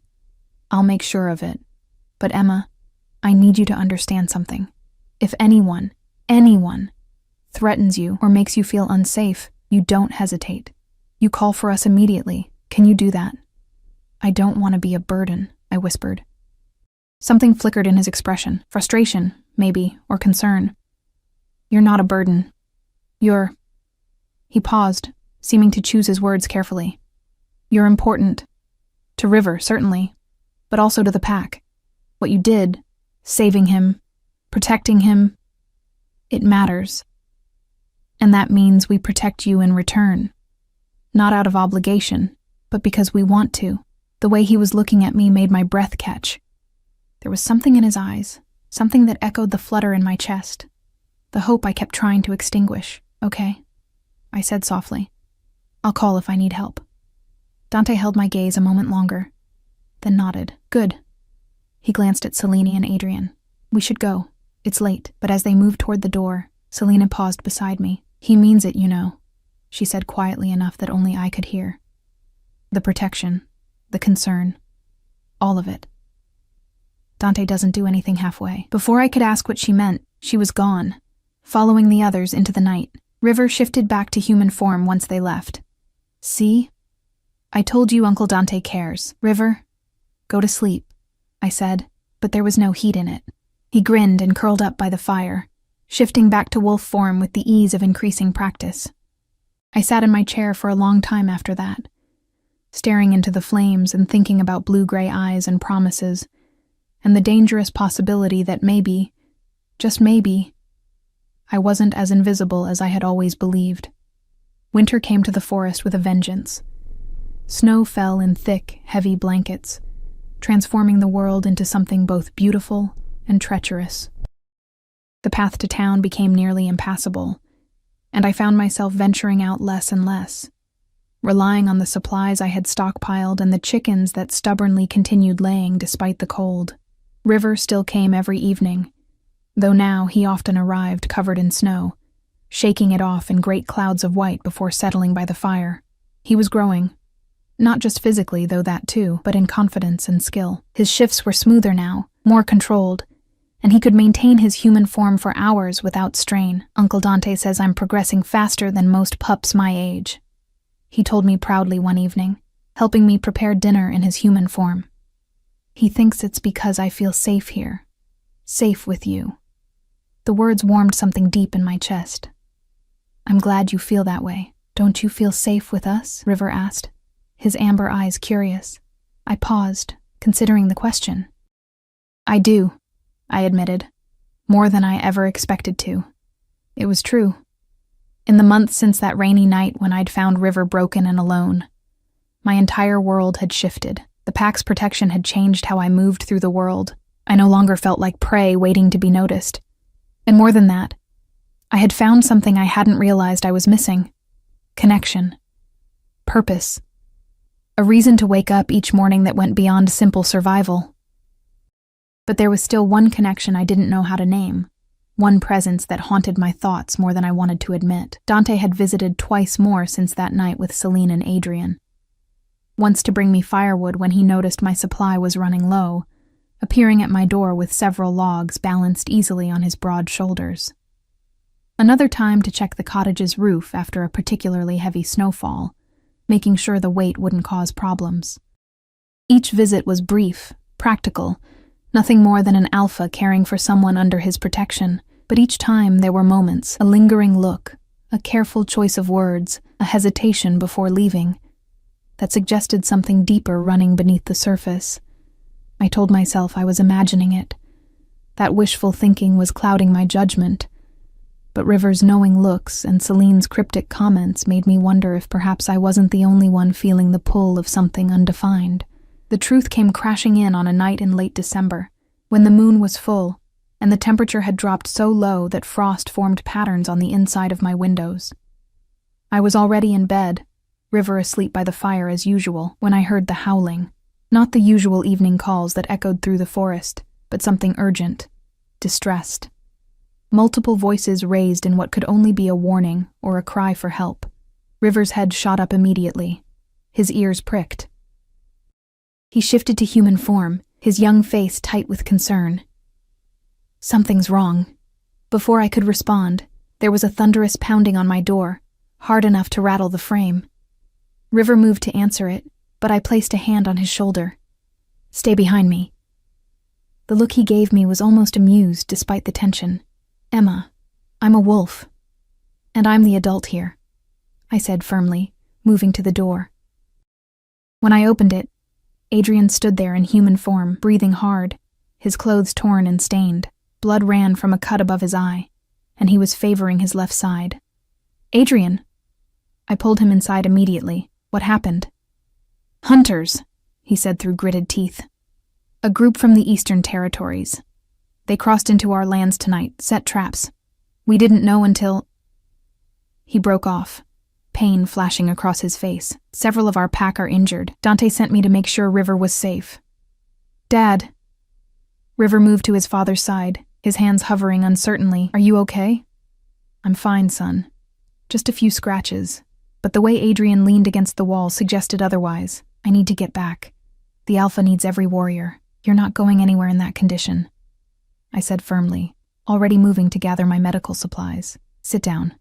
I'll make sure of it. But Emma, I need you to understand something. If anyone threatens you or makes you feel unsafe, you don't hesitate. You call for us immediately. Can you do that? I don't want to be a burden, I whispered. Something flickered in his expression. Frustration, maybe, or concern. You're not a burden. You're... He paused, seeming to choose his words carefully. You're important. To River, certainly, but also to the pack. What you did, saving him, protecting him, it matters. And that means we protect you in return. Not out of obligation, but because we want to. The way he was looking at me made my breath catch. There was something in his eyes, something that echoed the flutter in my chest. The hope I kept trying to extinguish. Okay, I said softly. I'll call if I need help. Dante held my gaze a moment longer, then nodded. Good. He glanced at Selene and Adrian. We should go. It's late. But as they moved toward the door, Selena paused beside me. He means it, you know, she said quietly enough that only I could hear. The protection, the concern, all of it. Dante doesn't do anything halfway. Before I could ask what she meant, she was gone, following the others into the night. River shifted back to human form once they left. See? I told you Uncle Dante cares. River, go to sleep, I said, but there was no heat in it. He grinned and curled up by the fire, shifting back to wolf form with the ease of increasing practice. I sat in my chair for a long time after that, staring into the flames and thinking about blue-gray eyes and promises, and the dangerous possibility that maybe, just maybe, I wasn't as invisible as I had always believed. Winter came to the forest with a vengeance. Snow fell in thick, heavy blankets, transforming the world into something both beautiful and treacherous. The path to town became nearly impassable, and I found myself venturing out less and less, relying on the supplies I had stockpiled and the chickens that stubbornly continued laying despite the cold. River still came every evening, though now he often arrived covered in snow, shaking it off in great clouds of white before settling by the fire. He was growing. Not just physically, though that too, but in confidence and skill. His shifts were smoother now, more controlled, and he could maintain his human form for hours without strain. Uncle Dante says I'm progressing faster than most pups my age, he told me proudly one evening, helping me prepare dinner in his human form. He thinks it's because I feel safe here, safe with you. The words warmed something deep in my chest. I'm glad you feel that way. Don't you feel safe with us? River asked, his amber eyes curious. I paused, considering the question. I do, I admitted, more than I ever expected to. It was true. In the months since that rainy night when I'd found River broken and alone, my entire world had shifted. The pack's protection had changed how I moved through the world. I no longer felt like prey waiting to be noticed. And more than that, I had found something I hadn't realized I was missing. Connection. Purpose. A reason to wake up each morning that went beyond simple survival. But there was still one connection I didn't know how to name, one presence that haunted my thoughts more than I wanted to admit. Dante had visited twice more since that night with Selene and Adrian. Once to bring me firewood when he noticed my supply was running low, appearing at my door with several logs balanced easily on his broad shoulders. Another time to check the cottage's roof after a particularly heavy snowfall, making sure the weight wouldn't cause problems. Each visit was brief, practical, nothing more than an alpha caring for someone under his protection, but each time there were moments, a lingering look, a careful choice of words, a hesitation before leaving, that suggested something deeper running beneath the surface. I told myself I was imagining it. That wishful thinking was clouding my judgment, but River's knowing looks and Celine's cryptic comments made me wonder if perhaps I wasn't the only one feeling the pull of something undefined. The truth came crashing in on a night in late December, when the moon was full, and the temperature had dropped so low that frost formed patterns on the inside of my windows. I was already in bed, River asleep by the fire as usual, when I heard the howling. Not the usual evening calls that echoed through the forest, but something urgent, distressed. Multiple voices raised in what could only be a warning or a cry for help. River's head shot up immediately. His ears pricked. He shifted to human form, his young face tight with concern. Something's wrong. Before I could respond, there was a thunderous pounding on my door, hard enough to rattle the frame. River moved to answer it, but I placed a hand on his shoulder. "Stay behind me." The look he gave me was almost amused despite the tension. "Emma, I'm a wolf. And I'm the adult here," I said firmly, moving to the door. When I opened it, Adrian stood there in human form, breathing hard, his clothes torn and stained. Blood ran from a cut above his eye, and he was favoring his left side. "Adrian!" I pulled him inside immediately. "What happened?" "Hunters," he said through gritted teeth. "A group from the Eastern Territories. They crossed into our lands tonight, set traps. We didn't know until—" He broke off, pain flashing across his face. "Several of our pack are injured. Dante sent me to make sure River was safe." "Dad." River moved to his father's side, his hands hovering uncertainly. "Are you okay?" "I'm fine, son. Just a few scratches." But the way Adrian leaned against the wall suggested otherwise. "I need to get back. The Alpha needs every warrior. You're not going anywhere in that condition," I said firmly, already moving to gather my medical supplies. "Sit down.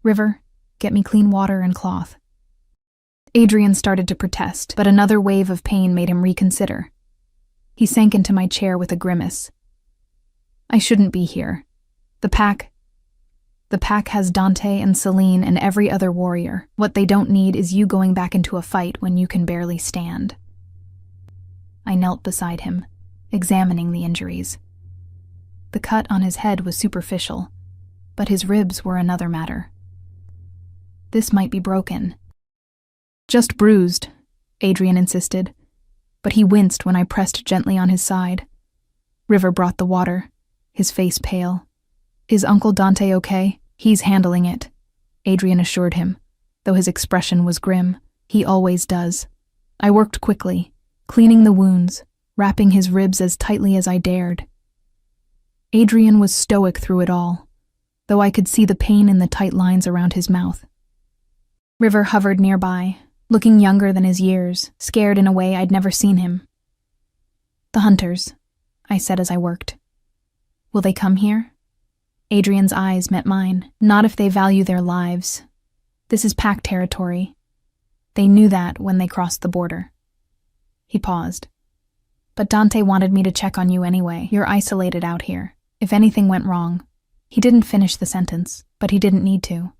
River, get me clean water and cloth." Adrian started to protest, but another wave of pain made him reconsider. He sank into my chair with a grimace. "I shouldn't be here. The pack has Dante and Celine and every other warrior. What they don't need is you going back into a fight when you can barely stand." I knelt beside him, examining the injuries. The cut on his head was superficial, but his ribs were another matter. "This might be broken." "Just bruised," Adrian insisted, but he winced when I pressed gently on his side. River brought the water, his face pale. "Is Uncle Dante okay?" "He's handling it," Adrian assured him, though his expression was grim. "He always does." I worked quickly, cleaning the wounds, wrapping his ribs as tightly as I dared. Adrian was stoic through it all, though I could see the pain in the tight lines around his mouth. River hovered nearby, looking younger than his years, scared in a way I'd never seen him. "The hunters," I said as I worked. "Will they come here?" Adrian's eyes met mine. "Not if they value their lives. This is pack territory. They knew that when they crossed the border." He paused. "But Dante wanted me to check on you anyway. You're isolated out here. If anything went wrong." He didn't finish the sentence, but he didn't need to.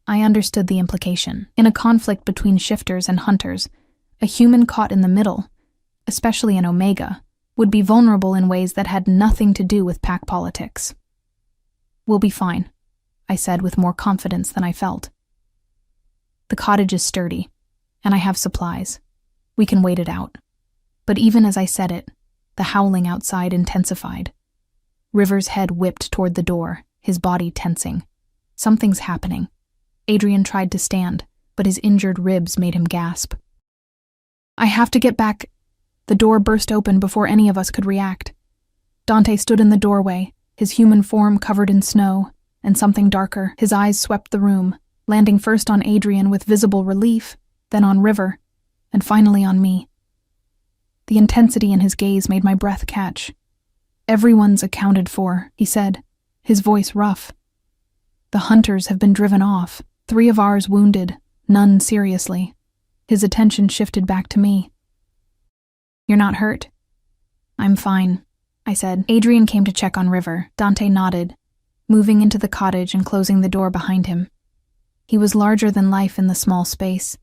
I understood the implication. In a conflict between shifters and hunters, a human caught in the middle, especially an Omega, would be vulnerable in ways that had nothing to do with pack politics. "We'll be fine," I said with more confidence than I felt. "The cottage is sturdy, and I have supplies. We can wait it out." But even as I said it, the howling outside intensified. River's head whipped toward the door, his body tensing. "Something's happening." Adrian tried to stand, but his injured ribs made him gasp. "I have to get back." The door burst open before any of us could react. Dante stood in the doorway, his human form covered in snow, and something darker. His eyes swept the room, landing first on Adrian with visible relief, then on River, and finally on me. The intensity in his gaze made my breath catch. "Everyone's accounted for," he said, his voice rough. "The hunters have been driven off, 3 of ours wounded, none seriously." His attention shifted back to me. "You're not hurt?" "I'm fine," I said. Adrian came to check on River. Dante nodded, moving into the cottage and closing the door behind him. He was larger than life in the small space,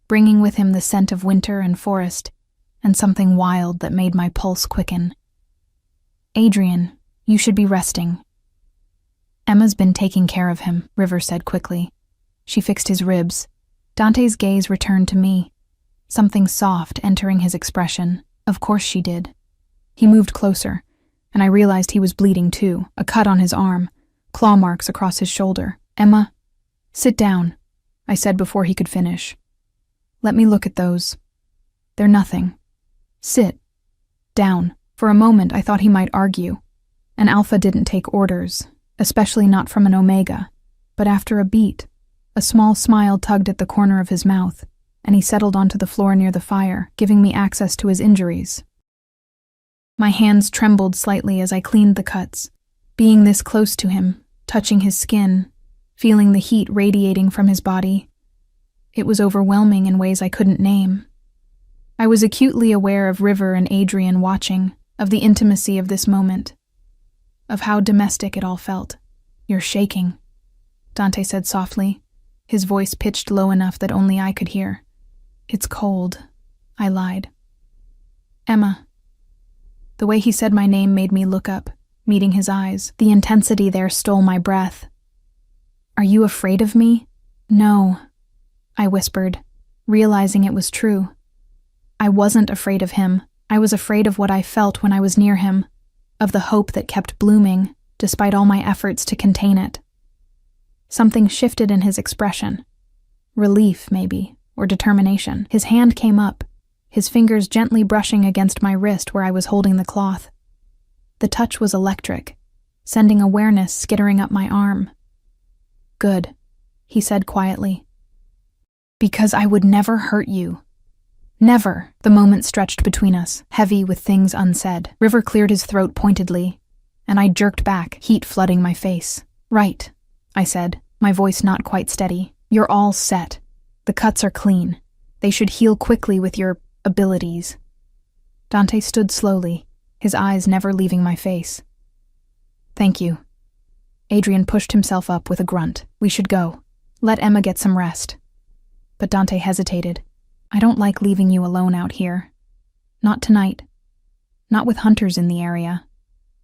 bringing with him the scent of winter and forest, and something wild that made my pulse quicken. "Adrian, you should be resting." "Emma's been taking care of him," River said quickly. She fixed his ribs. Dante's gaze returned to me. something soft entering his expression. Of course she did. He moved closer, and I realized he was bleeding too, a cut on his arm, claw marks across his shoulder. "Emma, sit down," I said before he could finish. "Let me look at those. They're nothing. Sit down." For a moment I thought he might argue. An alpha didn't take orders, especially not from an omega. But after a beat, a small smile tugged at the corner of his mouth, and he settled onto the floor near the fire, giving me access to his injuries. My hands trembled slightly as I cleaned the cuts. Being this close to him, touching his skin, feeling the heat radiating from his body, it was overwhelming in ways I couldn't name. I was acutely aware of River and Adrian watching, of the intimacy of this moment, of how domestic it all felt. "You're shaking," Dante said softly, his voice pitched low enough that only I could hear. "It's cold," I lied. "Emma." The way he said my name made me look up, meeting his eyes. The intensity there stole my breath. "Are you afraid of me?" "No," I whispered, realizing it was true. I wasn't afraid of him. I was afraid of what I felt when I was near him, of the hope that kept blooming, despite all my efforts to contain it. Something shifted in his expression. Relief, maybe, or determination. His hand came up, his fingers gently brushing against my wrist where I was holding the cloth. The touch was electric, sending awareness skittering up my arm. "Good," he said quietly. "Because I would never hurt you. Never." The moment stretched between us, heavy with things unsaid. River cleared his throat pointedly, and I jerked back, heat flooding my face. "Right," I said, my voice not quite steady. "You're all set. The cuts are clean. They should heal quickly with your abilities." Dante stood slowly, his eyes never leaving my face. "Thank you." Adrian pushed himself up with a grunt. "We should go. Let Emma get some rest." But Dante hesitated. "I don't like leaving you alone out here. Not tonight. Not with hunters in the area."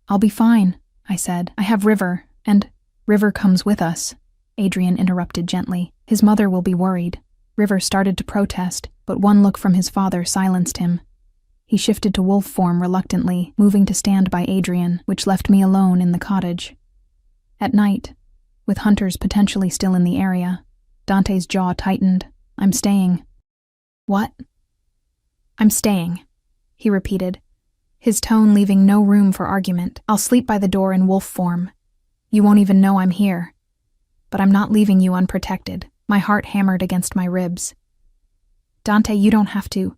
"I'll be fine," I said. "I have River, and—" "River comes with us," Adrian interrupted gently. "His mother will be worried." River started to protest, but one look from his father silenced him. He shifted to wolf form reluctantly, moving to stand by Adrian, which left me alone in the cottage. At night, with hunters potentially still in the area, Dante's jaw tightened. "I'm staying." "What?" "I'm staying," he repeated, his tone leaving no room for argument. "I'll sleep by the door in wolf form. You won't even know I'm here. But I'm not leaving you unprotected." My heart hammered against my ribs. "Dante, you don't have to."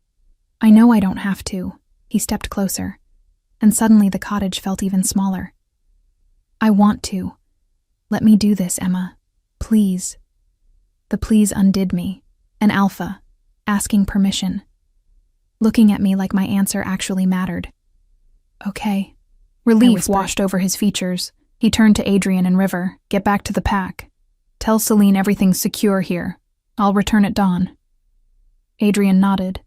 "I know I don't have to." He stepped closer, and suddenly the cottage felt even smaller. "I want to. Let me do this, Emma. Please." The please undid me. An alpha, asking permission, looking at me like my answer actually mattered. "Okay." Relief washed over his features. He turned to Adrian and River. "Get back to the pack. Tell Celine everything's secure here. I'll return at dawn." Adrian nodded,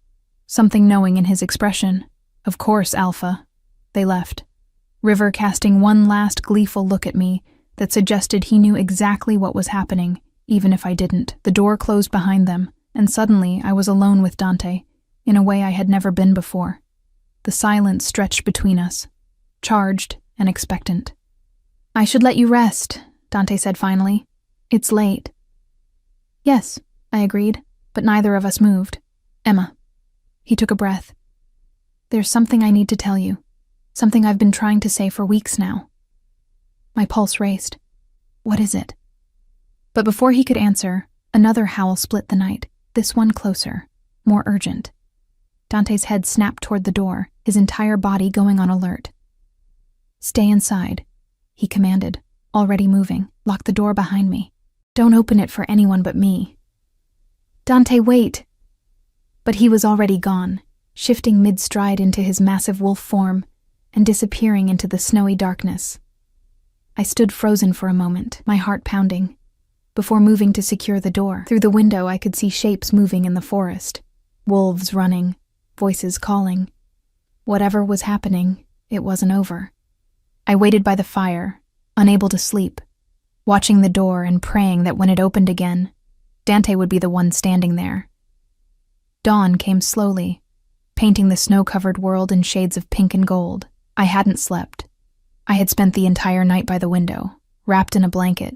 something knowing in his expression. "Of course, Alpha." They left, River casting one last gleeful look at me that suggested he knew exactly what was happening, even if I didn't. The door closed behind them, and suddenly I was alone with Dante, in a way I had never been before. The silence stretched between us, charged and expectant. "I should let you rest," Dante said finally. "It's late." "Yes," I agreed, but neither of us moved. "Emma." He took a breath. "There's something I need to tell you. Something I've been trying to say for weeks now." My pulse raced. "What is it?" But before he could answer, another howl split the night, this one closer, more urgent. Dante's head snapped toward the door, his entire body going on alert. "Stay inside," he commanded, already moving. "Lock the door behind me. Don't open it for anyone but me." "Dante, wait!" But he was already gone, shifting mid-stride into his massive wolf form and disappearing into the snowy darkness. I stood frozen for a moment, my heart pounding, before moving to secure the door. Through the window I could see shapes moving in the forest, wolves running, voices calling. Whatever was happening, it wasn't over. I waited by the fire, unable to sleep, watching the door and praying that when it opened again, Dante would be the one standing there. Dawn came slowly, painting the snow-covered world in shades of pink and gold. I hadn't slept. I had spent the entire night by the window, wrapped in a blanket,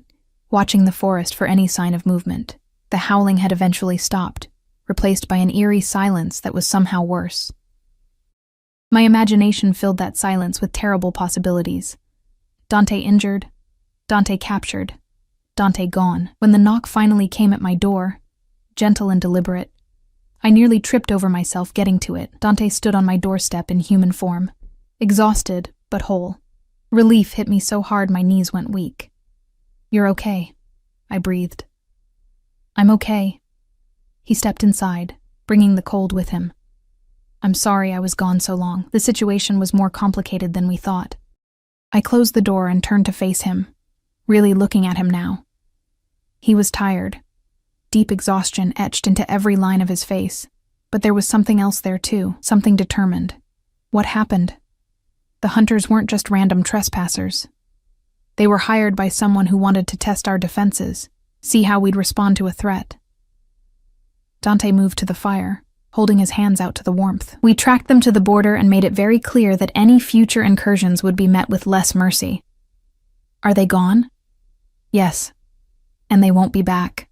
watching the forest for any sign of movement. The howling had eventually stopped, replaced by an eerie silence that was somehow worse. My imagination filled that silence with terrible possibilities. Dante injured, Dante captured, Dante gone. When the knock finally came at my door, gentle and deliberate, I nearly tripped over myself getting to it. Dante stood on my doorstep in human form, exhausted but whole. Relief hit me so hard my knees went weak. "You're okay," I breathed. "I'm okay." He stepped inside, bringing the cold with him. "I'm sorry I was gone so long. The situation was more complicated than we thought." I closed the door and turned to face him, really looking at him now. He was tired. Deep exhaustion etched into every line of his face, but there was something else there too, something determined. What happened? The hunters weren't just random trespassers. They were hired by someone who wanted to test our defenses, see how we'd respond to a threat. Dante moved to the fire, holding his hands out to the warmth. "We tracked them to the border and made it very clear that any future incursions would be met with less mercy." "Are they gone?" "Yes. And they won't be back."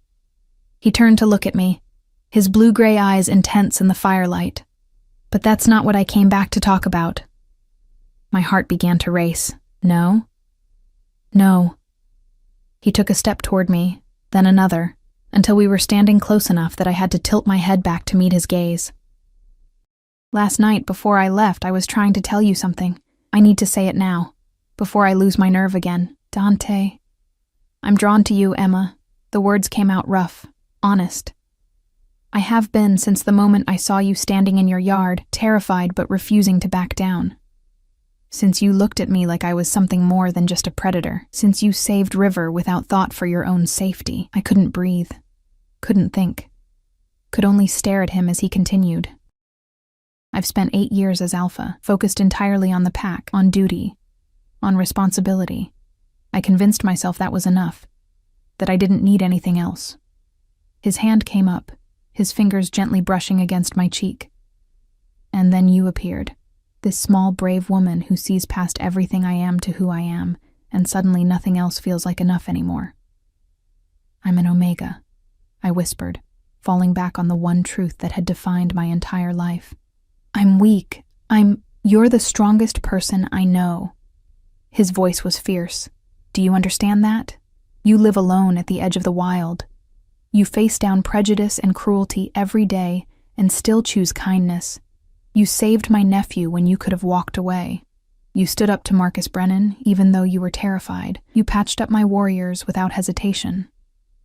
He turned to look at me, his blue-gray eyes intense in the firelight. "But that's not what I came back to talk about." My heart began to race. "No?" "No." He took a step toward me, then another, until we were standing close enough that I had to tilt my head back to meet his gaze. "Last night, before I left, I was trying to tell you something. I need to say it now, before I lose my nerve again. Dante. I'm drawn to you, Emma." The words came out rough, honest. "I have been since the moment I saw you standing in your yard, terrified but refusing to back down. Since you looked at me like I was something more than just a predator. Since you saved River without thought for your own safety." I couldn't breathe, couldn't think, could only stare at him as he continued. "I've spent 8 years as Alpha, focused entirely on the pack, on duty, on responsibility. I convinced myself that was enough, that I didn't need anything else." His hand came up, his fingers gently brushing against my cheek. "And then you appeared. This small, brave woman who sees past everything I am to who I am, and suddenly nothing else feels like enough anymore." "I'm an Omega," I whispered, falling back on the one truth that had defined my entire life. "I'm weak. You're the strongest person I know." His voice was fierce. "Do you understand that? You live alone at the edge of the wild. You face down prejudice and cruelty every day and still choose kindness. You saved my nephew when you could have walked away. You stood up to Marcus Brennan even though you were terrified. You patched up my warriors without hesitation."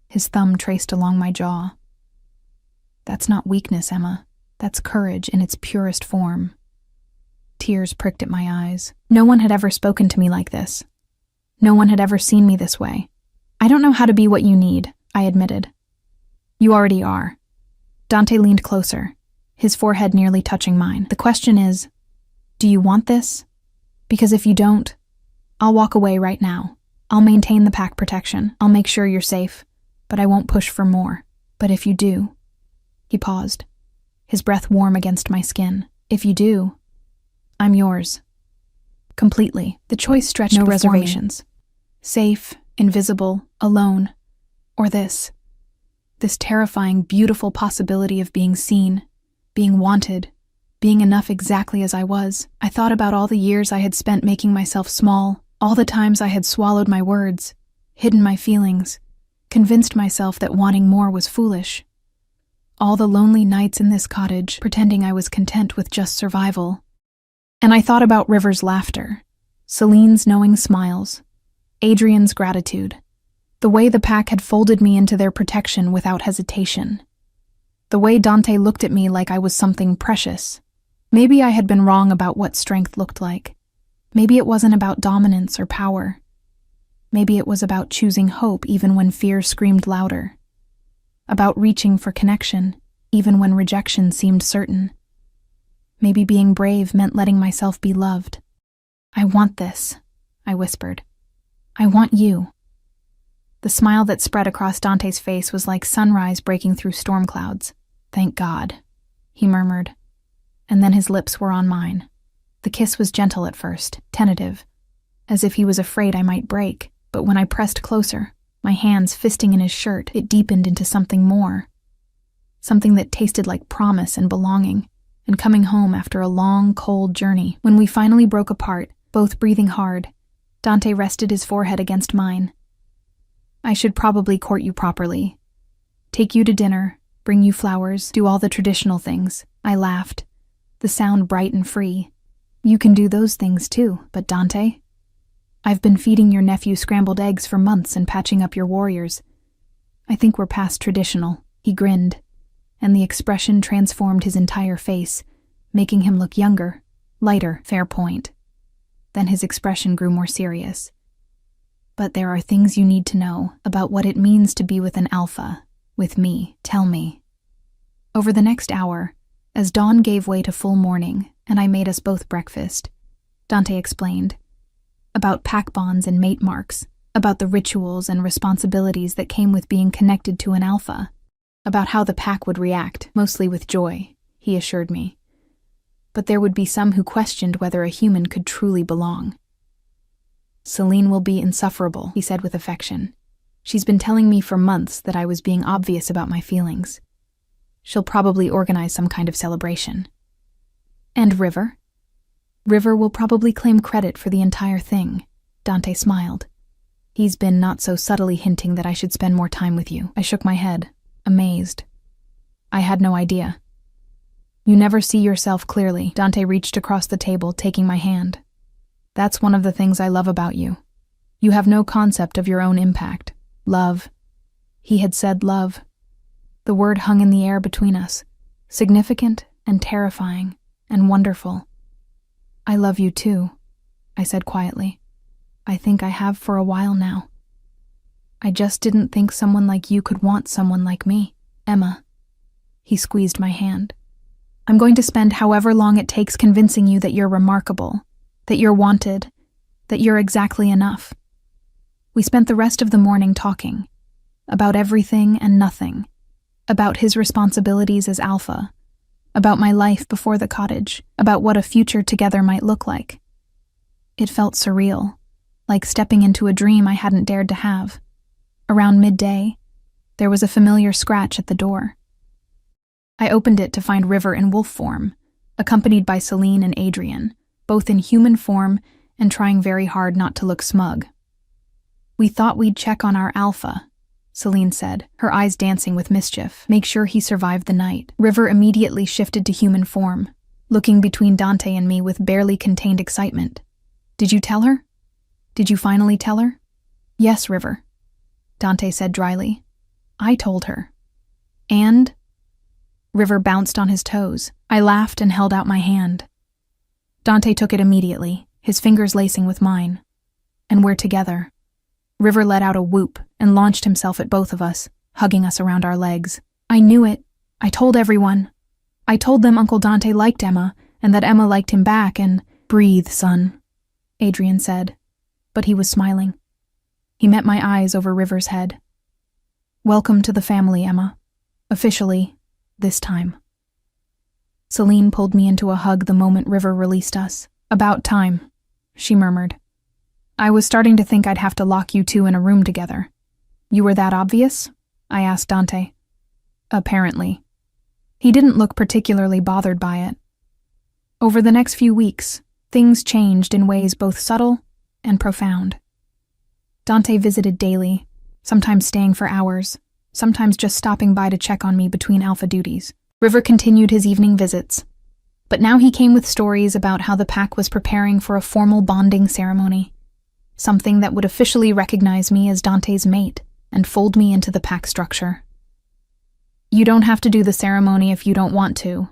His thumb traced along my jaw. "That's not weakness, Emma. That's courage in its purest form." Tears pricked at my eyes. No one had ever spoken to me like this. No one had ever seen me this way. "I don't know how to be what you need," I admitted. "You already are." Dante leaned closer, his forehead nearly touching mine. "The question is, do you want this? Because if you don't, I'll walk away right now. I'll maintain the pack protection. I'll make sure you're safe, but I won't push for more. But if you do..." He paused, his breath warm against my skin. "If you do, I'm yours. Completely." The choice stretched no reservations. Safe, invisible, alone, or this terrifying, beautiful possibility of being seen, being wanted, being enough exactly as I was. I thought about all the years I had spent making myself small, all the times I had swallowed my words, hidden my feelings, convinced myself that wanting more was foolish. All the lonely nights in this cottage, pretending I was content with just survival. And I thought about River's laughter, Celine's knowing smiles, Adrian's gratitude, the way the pack had folded me into their protection without hesitation. The way Dante looked at me like I was something precious. Maybe I had been wrong about what strength looked like. Maybe it wasn't about dominance or power. Maybe it was about choosing hope even when fear screamed louder. About reaching for connection, even when rejection seemed certain. Maybe being brave meant letting myself be loved. "I want this," I whispered. "I want you." The smile that spread across Dante's face was like sunrise breaking through storm clouds. Thank God. he murmured, and then his lips were on mine. The kiss was gentle at first, tentative, as if he was afraid I might break, but when I pressed closer, my hands fisting in his shirt, it deepened into something more. Something that tasted like promise and belonging, and coming home after a long, cold journey. When we finally broke apart, both breathing hard, Dante rested his forehead against mine. I should probably court you properly. Take you to dinner, bring you flowers, do all the traditional things. I laughed, the sound bright and free. You can do those things too, but Dante? I've been feeding your nephew scrambled eggs for months and patching up your warriors. I think we're past traditional. He grinned, and the expression transformed his entire face, making him look younger, lighter. Fair point. Then his expression grew more serious. But there are things you need to know about what it means to be with an alpha, with me. Tell me. Over the next hour, as dawn gave way to full morning and I made us both breakfast, Dante explained about pack bonds and mate marks, about the rituals and responsibilities that came with being connected to an alpha, about how the pack would react, mostly with joy, he assured me. But there would be some who questioned whether a human could truly belong. Celine will be insufferable, he said with affection. She's been telling me for months that I was being obvious about my feelings. She'll probably organize some kind of celebration. And River? River will probably claim credit for the entire thing, Dante smiled. He's been not so subtly hinting that I should spend more time with you. I shook my head, amazed. I had no idea. You never see yourself clearly. Dante reached across the table, taking my hand. That's one of the things I love about you. You have no concept of your own impact. Love. He had said love. The word hung in the air between us, significant and terrifying and wonderful. I love you too, I said quietly. I think I have for a while now. I just didn't think someone like you could want someone like me, Emma. He squeezed my hand. I'm going to spend however long it takes convincing you that you're remarkable, that you're wanted, that you're exactly enough. We spent the rest of the morning talking, about everything and nothing, about his responsibilities as alpha, about my life before the cottage, about what a future together might look like. It felt surreal, like stepping into a dream I hadn't dared to have. Around midday, there was a familiar scratch at the door. I opened it to find River in wolf form, accompanied by Celine and Adrian, both in human form and trying very hard not to look smug. We thought we'd check on our alpha, Celine said, her eyes dancing with mischief. Make sure he survived the night. River immediately shifted to human form, looking between Dante and me with barely contained excitement. Did you tell her? Did you finally tell her? Yes, River, Dante said dryly. I told her. And? River bounced on his toes. I laughed and held out my hand. Dante took it immediately, his fingers lacing with mine. And we're together. River let out a whoop and launched himself at both of us, hugging us around our legs. I knew it. I told everyone. I told them Uncle Dante liked Emma, and that Emma liked him back, and breathe, son, Adrian said. But he was smiling. He met my eyes over River's head. Welcome to the family, Emma. Officially, this time. Celine pulled me into a hug the moment River released us. About time, she murmured. I was starting to think I'd have to lock you two in a room together. You were that obvious? I asked Dante. Apparently. He didn't look particularly bothered by it. Over the next few weeks, things changed in ways both subtle and profound. Dante visited daily, sometimes staying for hours, sometimes just stopping by to check on me between alpha duties. River continued his evening visits, but now he came with stories about how the pack was preparing for a formal bonding ceremony, something that would officially recognize me as Dante's mate and fold me into the pack structure. You don't have to do the ceremony if you don't want to,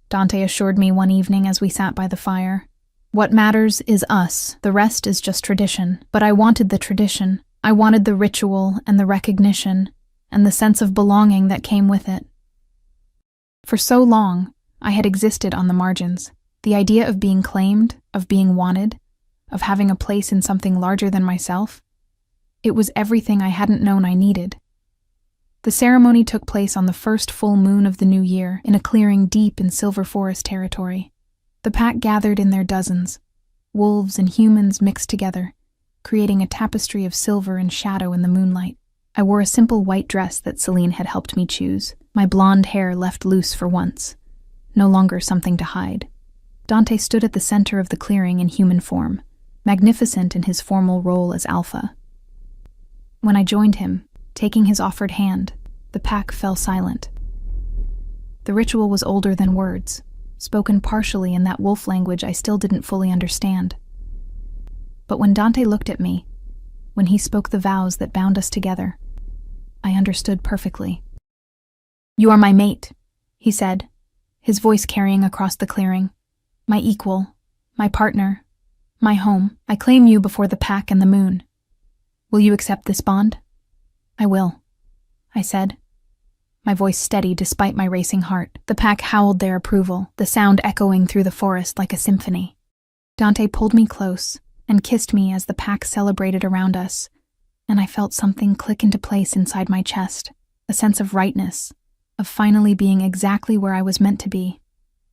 Dante assured me one evening as we sat by the fire. What matters is us, the rest is just tradition. But I wanted the tradition. I wanted the ritual and the recognition and the sense of belonging that came with it. For so long, I had existed on the margins. The idea of being claimed, of being wanted, of having a place in something larger than myself, it was everything I hadn't known I needed. The ceremony took place on the first full moon of the new year in a clearing deep in Silver Forest territory. The pack gathered in their dozens. Wolves and humans mixed together, creating a tapestry of silver and shadow in the moonlight. I wore a simple white dress that Celine had helped me choose, my blonde hair left loose for once, no longer something to hide. Dante stood at the center of the clearing in human form, magnificent in his formal role as Alpha. When I joined him, taking his offered hand, the pack fell silent. The ritual was older than words, spoken partially in that wolf language I still didn't fully understand. But when Dante looked at me, when he spoke the vows that bound us together, I understood perfectly. "You are my mate," he said, his voice carrying across the clearing. "My equal, my partner, my home. I claim you before the pack and the moon. Will you accept this bond?" "I will," I said, my voice steady despite my racing heart. The pack howled their approval, the sound echoing through the forest like a symphony. Dante pulled me close and kissed me as the pack celebrated around us, and I felt something click into place inside my chest, a sense of rightness, of finally being exactly where I was meant to be.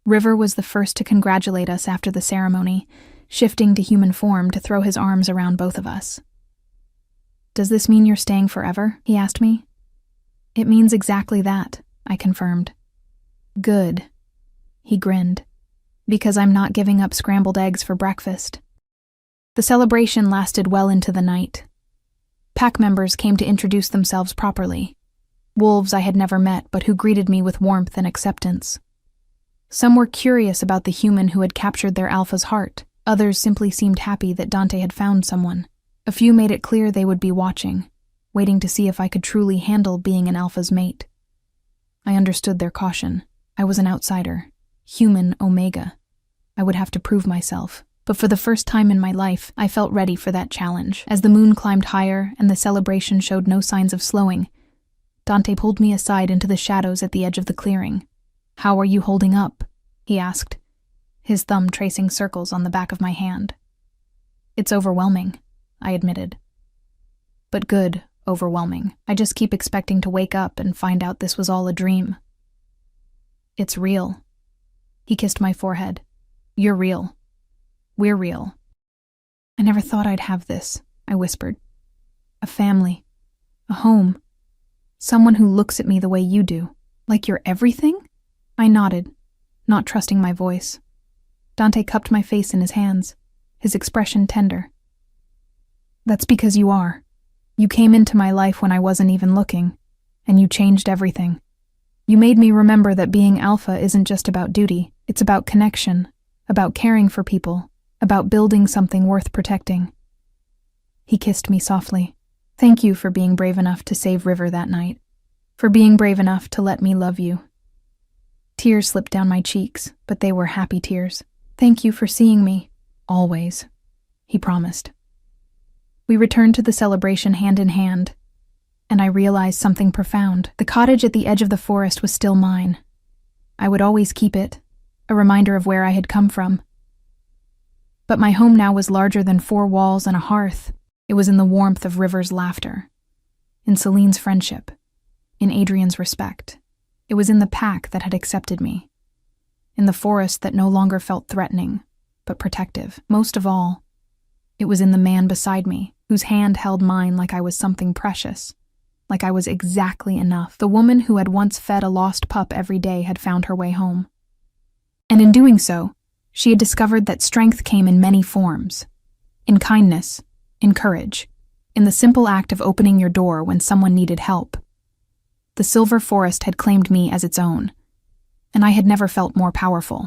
River was the first to congratulate us after the ceremony, shifting to human form to throw his arms around both of us. "Does this mean you're staying forever?" he asked me. "It means exactly that," I confirmed. "Good," he grinned, "because I'm not giving up scrambled eggs for breakfast." The celebration lasted well into the night. Pack members came to introduce themselves properly. Wolves I had never met, but who greeted me with warmth and acceptance. Some were curious about the human who had captured their alpha's heart. Others simply seemed happy that Dante had found someone. A few made it clear they would be watching, waiting to see if I could truly handle being an alpha's mate. I understood their caution. I was an outsider, human Omega. I would have to prove myself. But for the first time in my life, I felt ready for that challenge. As the moon climbed higher and the celebration showed no signs of slowing, Dante pulled me aside into the shadows at the edge of the clearing. "How are you holding up?" he asked, his thumb tracing circles on the back of my hand. "It's overwhelming," I admitted. "But good, overwhelming. I just keep expecting to wake up and find out this was all a dream." "It's real." He kissed my forehead. "You're real. We're real." "I never thought I'd have this," I whispered. "A family. A home. Someone who looks at me the way you do. Like you're everything?" I nodded, not trusting my voice. Dante cupped my face in his hands, his expression tender. "That's because you are. You came into my life when I wasn't even looking, and you changed everything. You made me remember that being Alpha isn't just about duty, it's about connection, about caring for people, about building something worth protecting." He kissed me softly. "Thank you for being brave enough to save River that night, for being brave enough to let me love you." Tears slipped down my cheeks, but they were happy tears. "Thank you for seeing me, always," he promised. We returned to the celebration hand in hand, and I realized something profound. The cottage at the edge of the forest was still mine. I would always keep it, a reminder of where I had come from. But my home now was larger than 4 walls and a hearth. It was in the warmth of River's laughter, in Celine's friendship, in Adrian's respect. It was in the pack that had accepted me, in the forest that no longer felt threatening, but protective. Most of all, it was in the man beside me, whose hand held mine like I was something precious, like I was exactly enough. The woman who had once fed a lost pup every day had found her way home. And in doing so, she had discovered that strength came in many forms. In kindness, in courage, in the simple act of opening your door when someone needed help. The Silver Forest had claimed me as its own, and I had never felt more powerful.